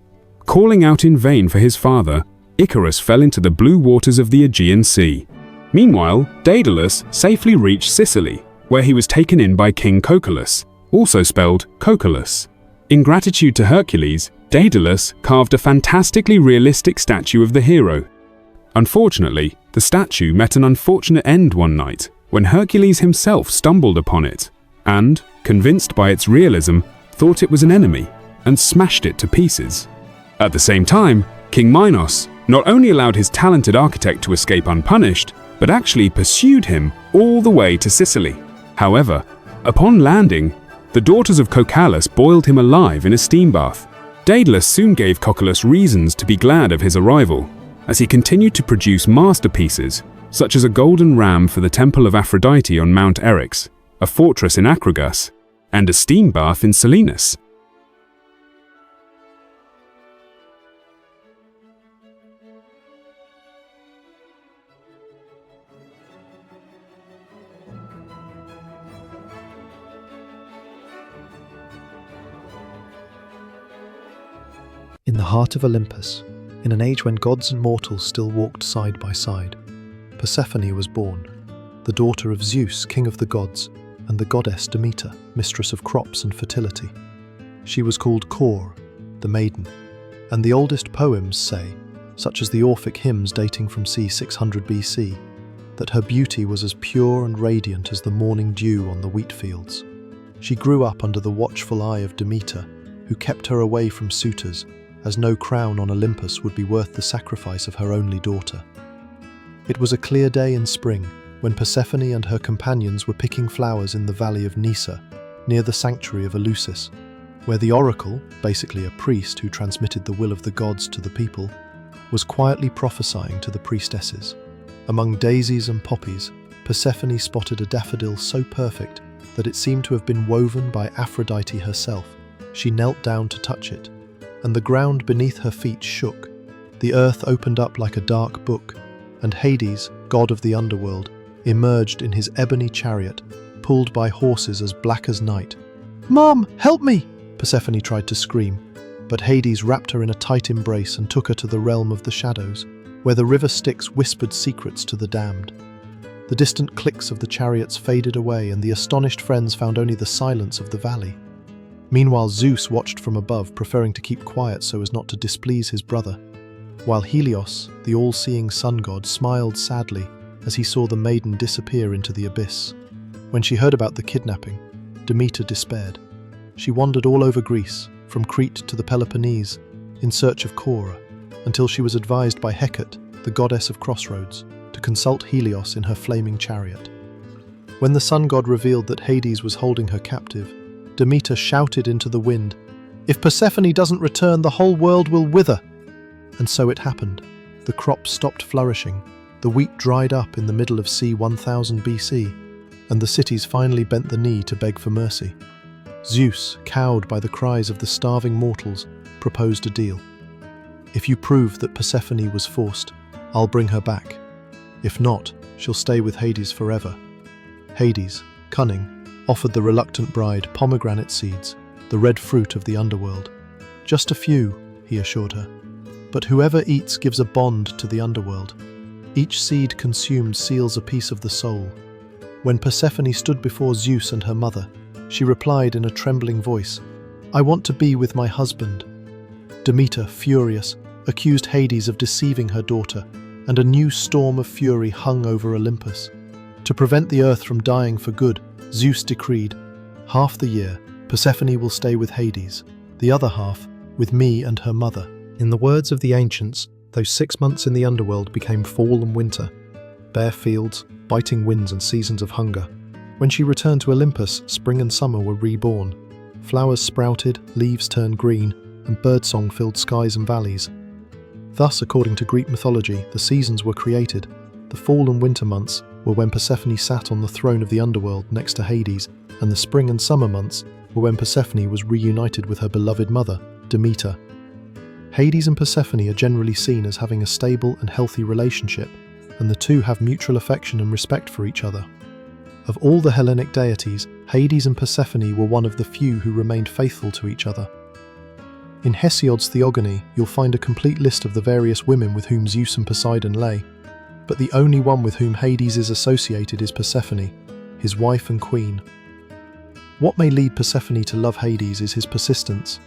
Calling out in vain for his father, Icarus fell into the blue waters of the Aegean Sea. Meanwhile, Daedalus safely reached Sicily, where he was taken in by King Cocalus, also spelled Cocalus. In gratitude to Hercules, Daedalus carved a fantastically realistic statue of the hero. Unfortunately, the statue met an unfortunate end one night when Hercules himself stumbled upon it and, convinced by its realism, thought it was an enemy and smashed it to pieces. At the same time, King Minos not only allowed his talented architect to escape unpunished, but actually pursued him all the way to Sicily. However, upon landing, the daughters of Cocalus boiled him alive in a steam bath. Daedalus soon gave Cocalus reasons to be glad of his arrival, as he continued to produce masterpieces, such as a golden ram for the temple of Aphrodite on Mount Eryx, a fortress in Acragas, and a steam bath in Selinus. In the heart of Olympus, in an age when gods and mortals still walked side by side, Persephone was born, the daughter of Zeus, king of the gods, and the goddess Demeter, mistress of crops and fertility. She was called Kore, the maiden, and the oldest poems say, such as the Orphic hymns dating from c. 600 BC, that her beauty was as pure and radiant as the morning dew on the wheat fields. She grew up under the watchful eye of Demeter, who kept her away from suitors, as no crown on Olympus would be worth the sacrifice of her only daughter. It was a clear day in spring, when Persephone and her companions were picking flowers in the valley of Nysa, near the sanctuary of Eleusis, where the oracle, basically a priest who transmitted the will of the gods to the people, was quietly prophesying to the priestesses. Among daisies and poppies, Persephone spotted a daffodil so perfect that it seemed to have been woven by Aphrodite herself. She knelt down to touch it, and the ground beneath her feet shook. The earth opened up like a dark book, and Hades, god of the underworld, emerged in his ebony chariot, pulled by horses as black as night. "Mom, help me!" Persephone tried to scream, but Hades wrapped her in a tight embrace and took her to the realm of the shadows, where the river Styx whispered secrets to the damned. The distant clicks of the chariots faded away, and the astonished friends found only the silence of the valley. Meanwhile, Zeus watched from above, preferring to keep quiet so as not to displease his brother, while Helios, the all-seeing sun god, smiled sadly as he saw the maiden disappear into the abyss. When she heard about the kidnapping, Demeter despaired. She wandered all over Greece, from Crete to the Peloponnese, in search of Kore, until she was advised by Hecate, the goddess of crossroads, to consult Helios in her flaming chariot. When the sun god revealed that Hades was holding her captive, Demeter shouted into the wind, "If Persephone doesn't return, the whole world will wither." And so it happened. The crops stopped flourishing, the wheat dried up in the middle of c. 1000 BC, and the cities finally bent the knee to beg for mercy. Zeus, cowed by the cries of the starving mortals, proposed a deal. "If you prove that Persephone was forced, I'll bring her back. If not, she'll stay with Hades forever." Hades, cunning, offered the reluctant bride pomegranate seeds, the red fruit of the underworld. "Just a few," he assured her. "But whoever eats gives a bond to the underworld. Each seed consumed seals a piece of the soul." When Persephone stood before Zeus and her mother, she replied in a trembling voice, "I want to be with my husband." Demeter, furious, accused Hades of deceiving her daughter, and a new storm of fury hung over Olympus. To prevent the earth from dying for good, Zeus decreed, "Half the year, Persephone will stay with Hades, the other half with me and her mother." In the words of the ancients, those 6 months in the underworld became fall and winter, bare fields, biting winds and seasons of hunger. When she returned to Olympus, spring and summer were reborn. Flowers sprouted, leaves turned green, and birdsong filled skies and valleys. Thus, according to Greek mythology, the seasons were created. The fall and winter months were when Persephone sat on the throne of the underworld next to Hades, and the spring and summer months were when Persephone was reunited with her beloved mother, Demeter. Hades and Persephone are generally seen as having a stable and healthy relationship, and the two have mutual affection and respect for each other. Of all the Hellenic deities, Hades and Persephone were one of the few who remained faithful to each other. In Hesiod's Theogony, you'll find a complete list of the various women with whom Zeus and Poseidon lay, but the only one with whom Hades is associated is Persephone, his wife and queen. What may lead Persephone to love Hades is his persistence.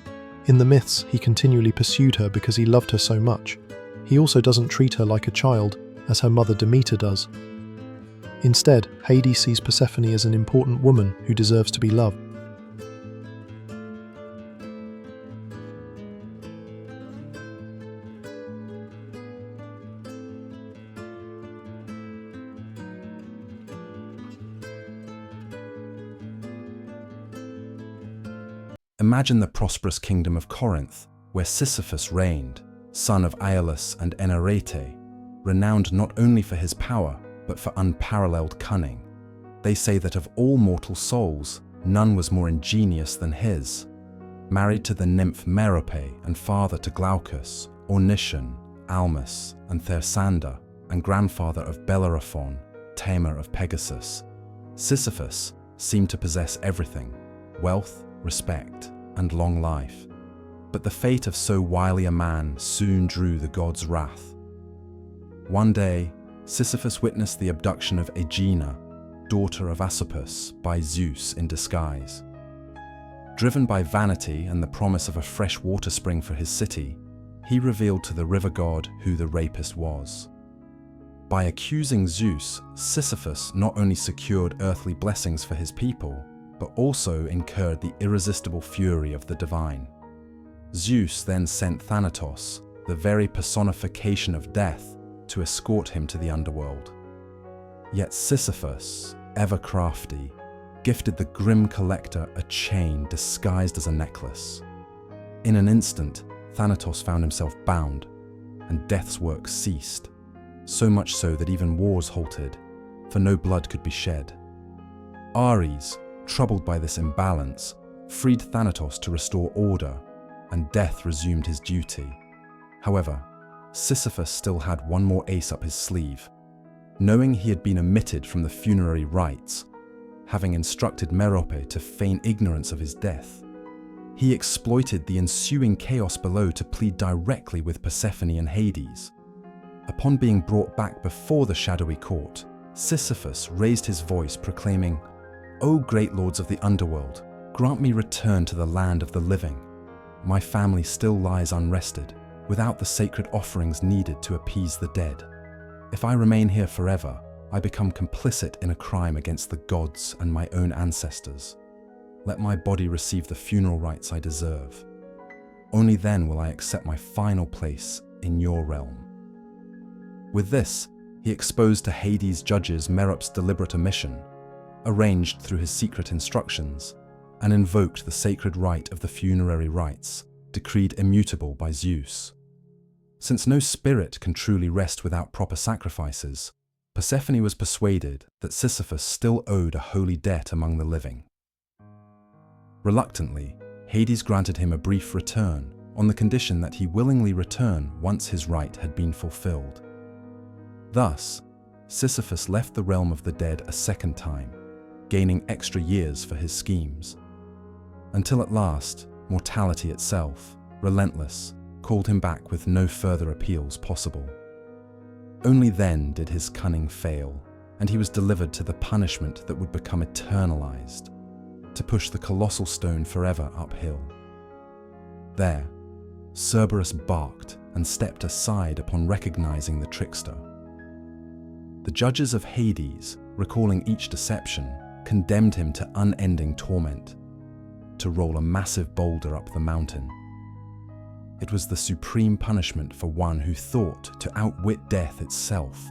In the myths, he continually pursued her because he loved her so much. He also doesn't treat her like a child, as her mother Demeter does. Instead, Hades sees Persephone as an important woman who deserves to be loved. Imagine the prosperous kingdom of Corinth, where Sisyphus reigned, son of Aeolus and Enarete, renowned not only for his power, but for unparalleled cunning. They say that of all mortal souls, none was more ingenious than his. Married to the nymph Merope and father to Glaucus, Ornician, Almus, and Thersander, and grandfather of Bellerophon, tamer of Pegasus, Sisyphus seemed to possess everything: wealth, respect, and long life. But the fate of so wily a man soon drew the gods' wrath. One day, Sisyphus witnessed the abduction of Aegina, daughter of Asopus, by Zeus in disguise. Driven by vanity and the promise of a fresh water spring for his city, he revealed to the river god who the rapist was. By accusing Zeus, Sisyphus not only secured earthly blessings for his people, but also incurred the irresistible fury of the divine. Zeus then sent Thanatos, the very personification of death, to escort him to the underworld. Yet Sisyphus, ever crafty, gifted the grim collector a chain disguised as a necklace. In an instant, Thanatos found himself bound, and death's work ceased, so much so that even wars halted, for no blood could be shed. Ares, troubled by this imbalance, freed Thanatos to restore order, and death resumed his duty. However, Sisyphus still had one more ace up his sleeve. Knowing he had been omitted from the funerary rites, having instructed Merope to feign ignorance of his death, he exploited the ensuing chaos below to plead directly with Persephone and Hades. Upon being brought back before the shadowy court, Sisyphus raised his voice proclaiming, "O great lords of the underworld, grant me return to the land of the living. My family still lies unrested, without the sacred offerings needed to appease the dead. If I remain here forever, I become complicit in a crime against the gods and my own ancestors. Let my body receive the funeral rites I deserve. Only then will I accept my final place in your realm." With this, he exposed to Hades' judges Merope's deliberate omission, arranged through his secret instructions, and invoked the sacred rite of the funerary rites, decreed immutable by Zeus. Since no spirit can truly rest without proper sacrifices, Persephone was persuaded that Sisyphus still owed a holy debt among the living. Reluctantly, Hades granted him a brief return on the condition that he willingly return once his rite had been fulfilled. Thus, Sisyphus left the realm of the dead a second time, gaining extra years for his schemes, until at last, mortality itself, relentless, called him back with no further appeals possible. Only then did his cunning fail, and he was delivered to the punishment that would become eternalized, to push the colossal stone forever uphill. There, Cerberus barked and stepped aside upon recognizing the trickster. The judges of Hades, recalling each deception, condemned him to unending torment, to roll a massive boulder up the mountain. It was the supreme punishment for one who thought to outwit death itself.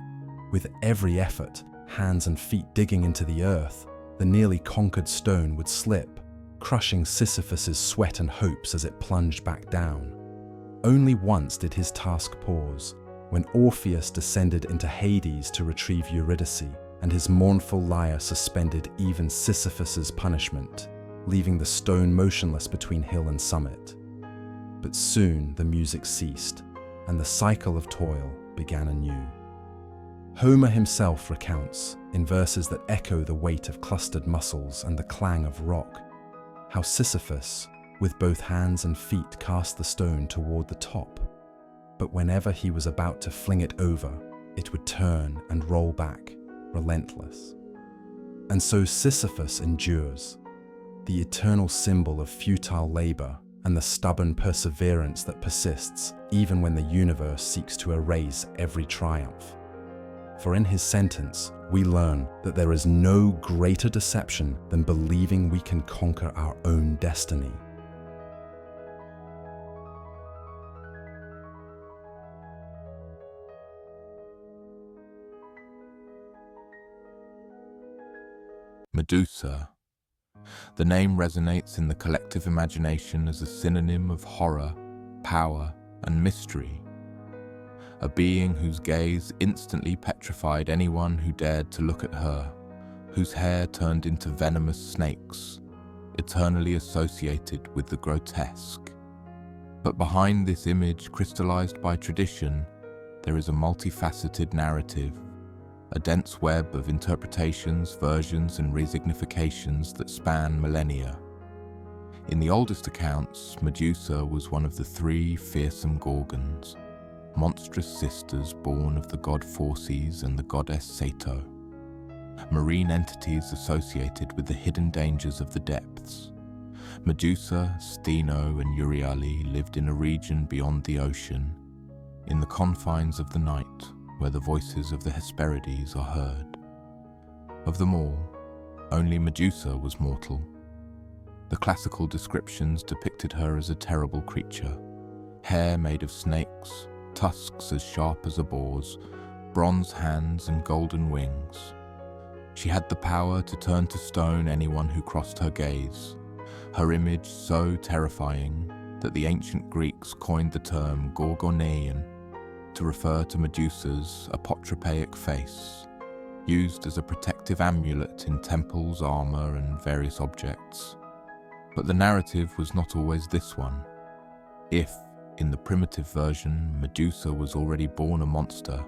With every effort, hands and feet digging into the earth, the nearly conquered stone would slip, crushing Sisyphus's sweat and hopes as it plunged back down. Only once did his task pause, when Orpheus descended into Hades to retrieve Eurydice, and his mournful lyre suspended even Sisyphus's punishment, leaving the stone motionless between hill and summit. But soon the music ceased, and the cycle of toil began anew. Homer himself recounts, in verses that echo the weight of clustered muscles and the clang of rock, how Sisyphus, with both hands and feet, cast the stone toward the top, but whenever he was about to fling it over, it would turn and roll back, relentless. And so Sisyphus endures, the eternal symbol of futile labor and the stubborn perseverance that persists even when the universe seeks to erase every triumph. For in his sentence, we learn that there is no greater deception than believing we can conquer our own destiny. Medusa. The name resonates in the collective imagination as a synonym of horror, power, and mystery. A being whose gaze instantly petrified anyone who dared to look at her, whose hair turned into venomous snakes, eternally associated with the grotesque. But behind this image crystallized by tradition, there is a multifaceted narrative, a dense web of interpretations, versions, and resignifications that span millennia. In the oldest accounts, Medusa was one of the three fearsome Gorgons, monstrous sisters born of the god Phorcys and the goddess Sato, marine entities associated with the hidden dangers of the depths. Medusa, Steno, and Euryale lived in a region beyond the ocean, in the confines of the night, where the voices of the Hesperides are heard. Of them all, only Medusa was mortal. The classical descriptions depicted her as a terrible creature, hair made of snakes, tusks as sharp as a boar's, bronze hands and golden wings. She had the power to turn to stone anyone who crossed her gaze, her image so terrifying that the ancient Greeks coined the term Gorgoneion to refer to Medusa's apotropaic face, used as a protective amulet in temples, armor, and various objects. But the narrative was not always this one. If, in the primitive version, Medusa was already born a monster,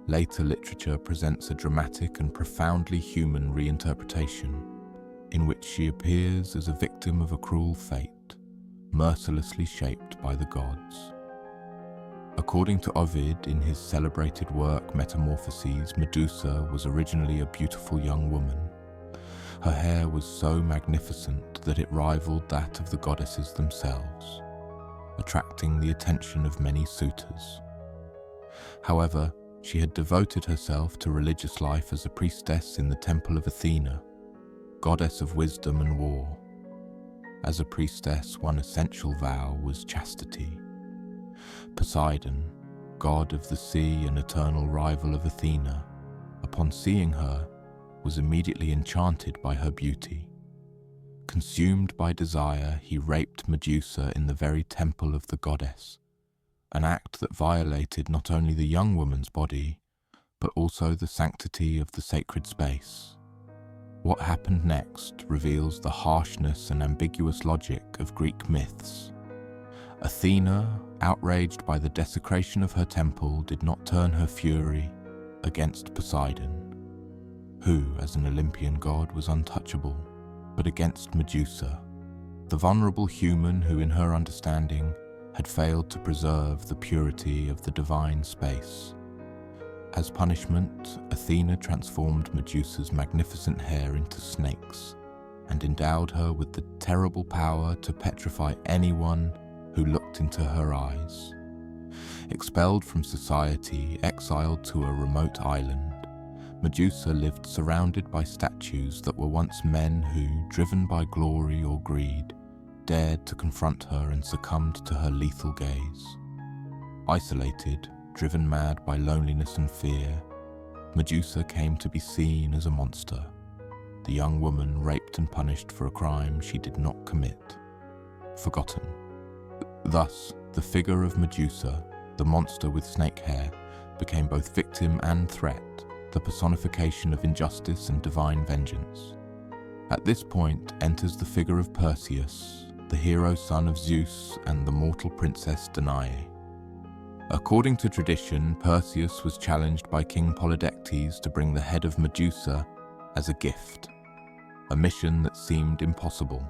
later literature presents a dramatic and profoundly human reinterpretation, in which she appears as a victim of a cruel fate, mercilessly shaped by the gods. According to Ovid, in his celebrated work Metamorphoses, Medusa was originally a beautiful young woman. Her hair was so magnificent that it rivaled that of the goddesses themselves, attracting the attention of many suitors. However, she had devoted herself to religious life as a priestess in the temple of Athena, goddess of wisdom and war. As a priestess, one essential vow was chastity. Poseidon, god of the sea and eternal rival of Athena, upon seeing her, was immediately enchanted by her beauty. Consumed by desire, he raped Medusa in the very temple of the goddess, an act that violated not only the young woman's body, but also the sanctity of the sacred space. What happened next reveals the harshness and ambiguous logic of Greek myths. Athena, outraged by the desecration of her temple, did not turn her fury against Poseidon, who, as an Olympian god, was untouchable, but against Medusa, the vulnerable human who, in her understanding, had failed to preserve the purity of the divine space. As punishment, Athena transformed Medusa's magnificent hair into snakes and endowed her with the terrible power to petrify anyone who looked into her eyes. Expelled from society, exiled to a remote island, Medusa lived surrounded by statues that were once men who, driven by glory or greed, dared to confront her and succumbed to her lethal gaze. Isolated, driven mad by loneliness and fear, Medusa came to be seen as a monster, the young woman raped and punished for a crime she did not commit, forgotten. Thus, the figure of Medusa, the monster with snake hair, became both victim and threat, the personification of injustice and divine vengeance. At this point enters the figure of Perseus, the hero son of Zeus and the mortal princess Danae. According to tradition, Perseus was challenged by King Polydectes to bring the head of Medusa as a gift, a mission that seemed impossible.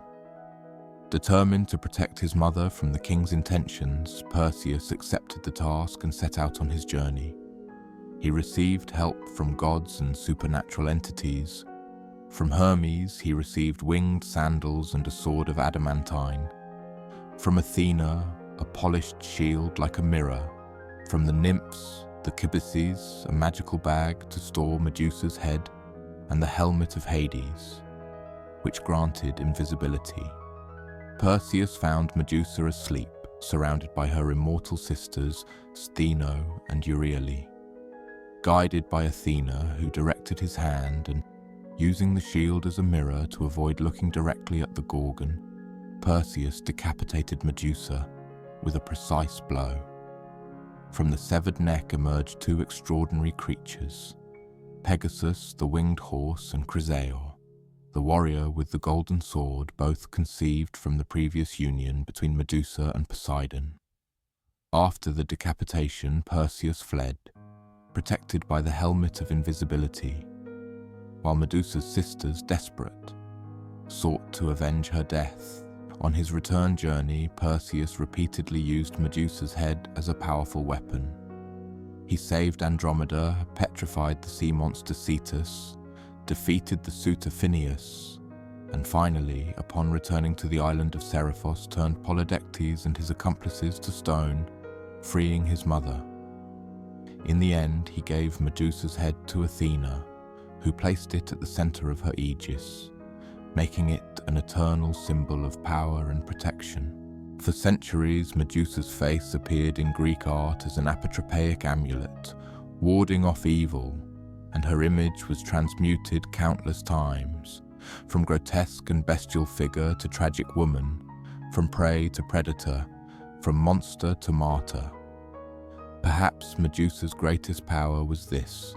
Determined to protect his mother from the king's intentions, Perseus accepted the task and set out on his journey. He received help from gods and supernatural entities. From Hermes, he received winged sandals and a sword of adamantine. From Athena, a polished shield like a mirror. From the nymphs, the Kibices, a magical bag to store Medusa's head, and the helmet of Hades, which granted invisibility. Perseus found Medusa asleep, surrounded by her immortal sisters, Stheno and Euryale. Guided by Athena, who directed his hand, and using the shield as a mirror to avoid looking directly at the Gorgon, Perseus decapitated Medusa with a precise blow. From the severed neck emerged two extraordinary creatures, Pegasus, the winged horse, and Chrysaor, the warrior with the golden sword, both conceived from the previous union between Medusa and Poseidon. After the decapitation, Perseus fled, protected by the helmet of invisibility, while Medusa's sisters, desperate, sought to avenge her death. On his return journey, Perseus repeatedly used Medusa's head as a powerful weapon. He saved Andromeda, petrified the sea monster Cetus, defeated the suitor Phineus, and finally, upon returning to the island of Seriphos, turned Polydectes and his accomplices to stone, freeing his mother. In the end, he gave Medusa's head to Athena, who placed it at the center of her aegis, making it an eternal symbol of power and protection. For centuries, Medusa's face appeared in Greek art as an apotropaic amulet, warding off evil, and her image was transmuted countless times, from grotesque and bestial figure to tragic woman, from prey to predator, from monster to martyr. Perhaps Medusa's greatest power was this: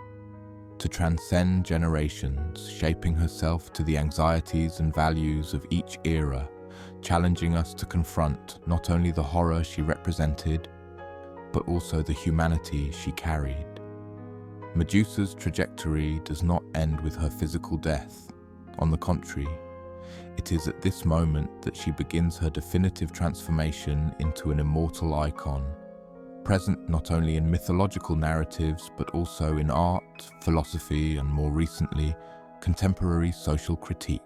to transcend generations, shaping herself to the anxieties and values of each era, challenging us to confront not only the horror she represented, but also the humanity she carried. Medusa's trajectory does not end with her physical death. On the contrary, it is at this moment that she begins her definitive transformation into an immortal icon, present not only in mythological narratives but also in art, philosophy, and more recently, contemporary social critique.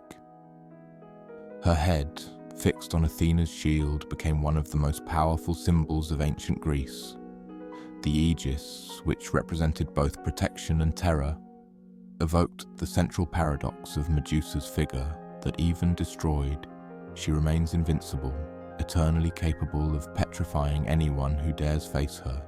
Her head, fixed on Athena's shield, became one of the most powerful symbols of ancient Greece. The aegis, which represented both protection and terror, evoked the central paradox of Medusa's figure, that even destroyed, she remains invincible, eternally capable of petrifying anyone who dares face her.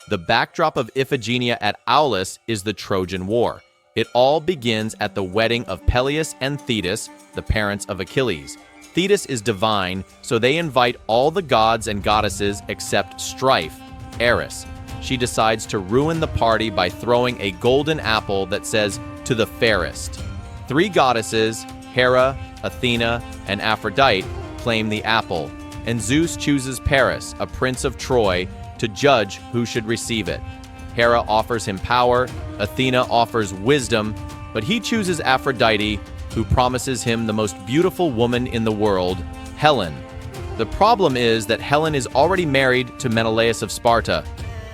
The backdrop of Iphigenia at Aulis is the Trojan War. It all begins at the wedding of Peleus and Thetis, the parents of Achilles. Thetis is divine, so they invite all the gods and goddesses except Strife, Eris. She decides to ruin the party by throwing a golden apple that says, "To the fairest." 3 goddesses, Hera, Athena, and Aphrodite, claim the apple, and Zeus chooses Paris, a prince of Troy, to judge who should receive it. Hera offers him power, Athena offers wisdom, but he chooses Aphrodite, who promises him the most beautiful woman in the world, Helen. The problem is that Helen is already married to Menelaus of Sparta.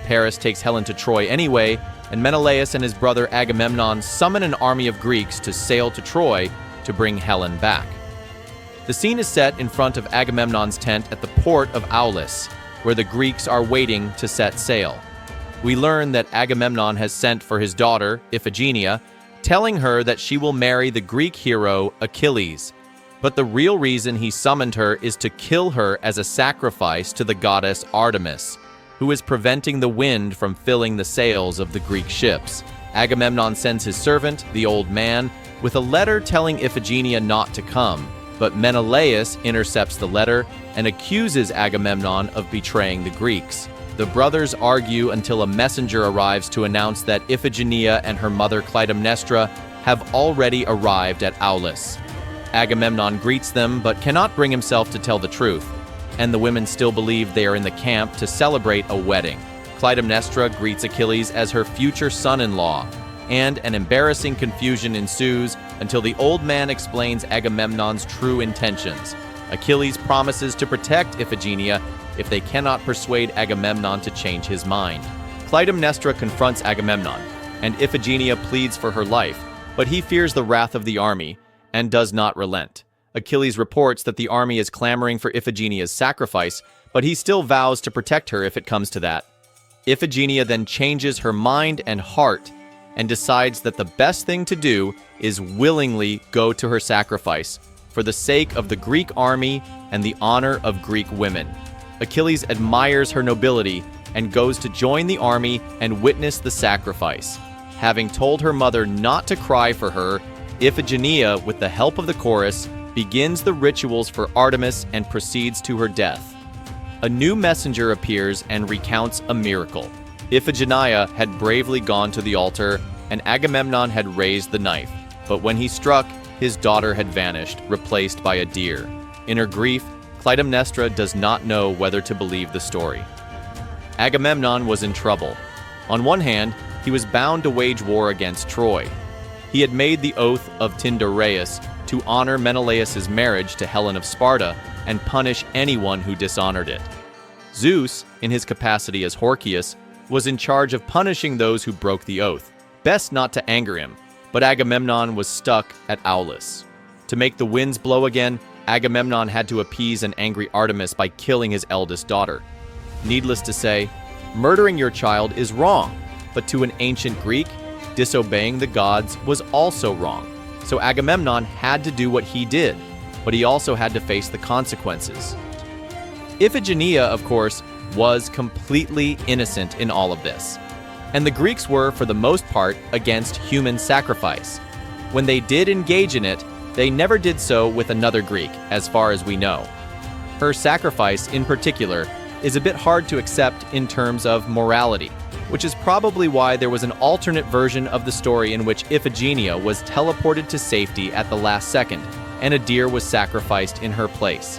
Paris takes Helen to Troy anyway, and Menelaus and his brother Agamemnon summon an army of Greeks to sail to Troy to bring Helen back. The scene is set in front of Agamemnon's tent at the port of Aulis, where the Greeks are waiting to set sail. We learn that Agamemnon has sent for his daughter, Iphigenia, telling her that she will marry the Greek hero Achilles. But the real reason he summoned her is to kill her as a sacrifice to the goddess Artemis, who is preventing the wind from filling the sails of the Greek ships. Agamemnon sends his servant, the old man, with a letter telling Iphigenia not to come, but Menelaus intercepts the letter and accuses Agamemnon of betraying the Greeks. The brothers argue until a messenger arrives to announce that Iphigenia and her mother Clytemnestra have already arrived at Aulis. Agamemnon greets them but cannot bring himself to tell the truth, and the women still believe they are in the camp to celebrate a wedding. Clytemnestra greets Achilles as her future son-in-law, and an embarrassing confusion ensues until the old man explains Agamemnon's true intentions. Achilles promises to protect Iphigenia if they cannot persuade Agamemnon to change his mind. Clytemnestra confronts Agamemnon, and Iphigenia pleads for her life, but he fears the wrath of the army and does not relent. Achilles reports that the army is clamoring for Iphigenia's sacrifice, but he still vows to protect her if it comes to that. Iphigenia then changes her mind and heart and decides that the best thing to do is willingly go to her sacrifice for the sake of the Greek army and the honor of Greek women. Achilles admires her nobility and goes to join the army and witness the sacrifice. Having told her mother not to cry for her, Iphigenia, with the help of the chorus, begins the rituals for Artemis and proceeds to her death. A new messenger appears and recounts a miracle. Iphigenia had bravely gone to the altar, and Agamemnon had raised the knife, but when he struck, his daughter had vanished, replaced by a deer. In her grief, Clytemnestra does not know whether to believe the story. Agamemnon was in trouble. On one hand, he was bound to wage war against Troy. He had made the oath of Tyndareus to honor Menelaus' marriage to Helen of Sparta and punish anyone who dishonored it. Zeus, in his capacity as Horcius, was in charge of punishing those who broke the oath. Best not to anger him, but Agamemnon was stuck at Aulis. To make the winds blow again, Agamemnon had to appease an angry Artemis by killing his eldest daughter. Needless to say, murdering your child is wrong, but to an ancient Greek, disobeying the gods was also wrong. So Agamemnon had to do what he did, but he also had to face the consequences. Iphigenia, of course, was completely innocent in all of this, and the Greeks were, for the most part, against human sacrifice. When they did engage in it, they never did so with another Greek, as far as we know. Her sacrifice, in particular, is a bit hard to accept in terms of morality, which is probably why there was an alternate version of the story in which Iphigenia was teleported to safety at the last second, and a deer was sacrificed in her place.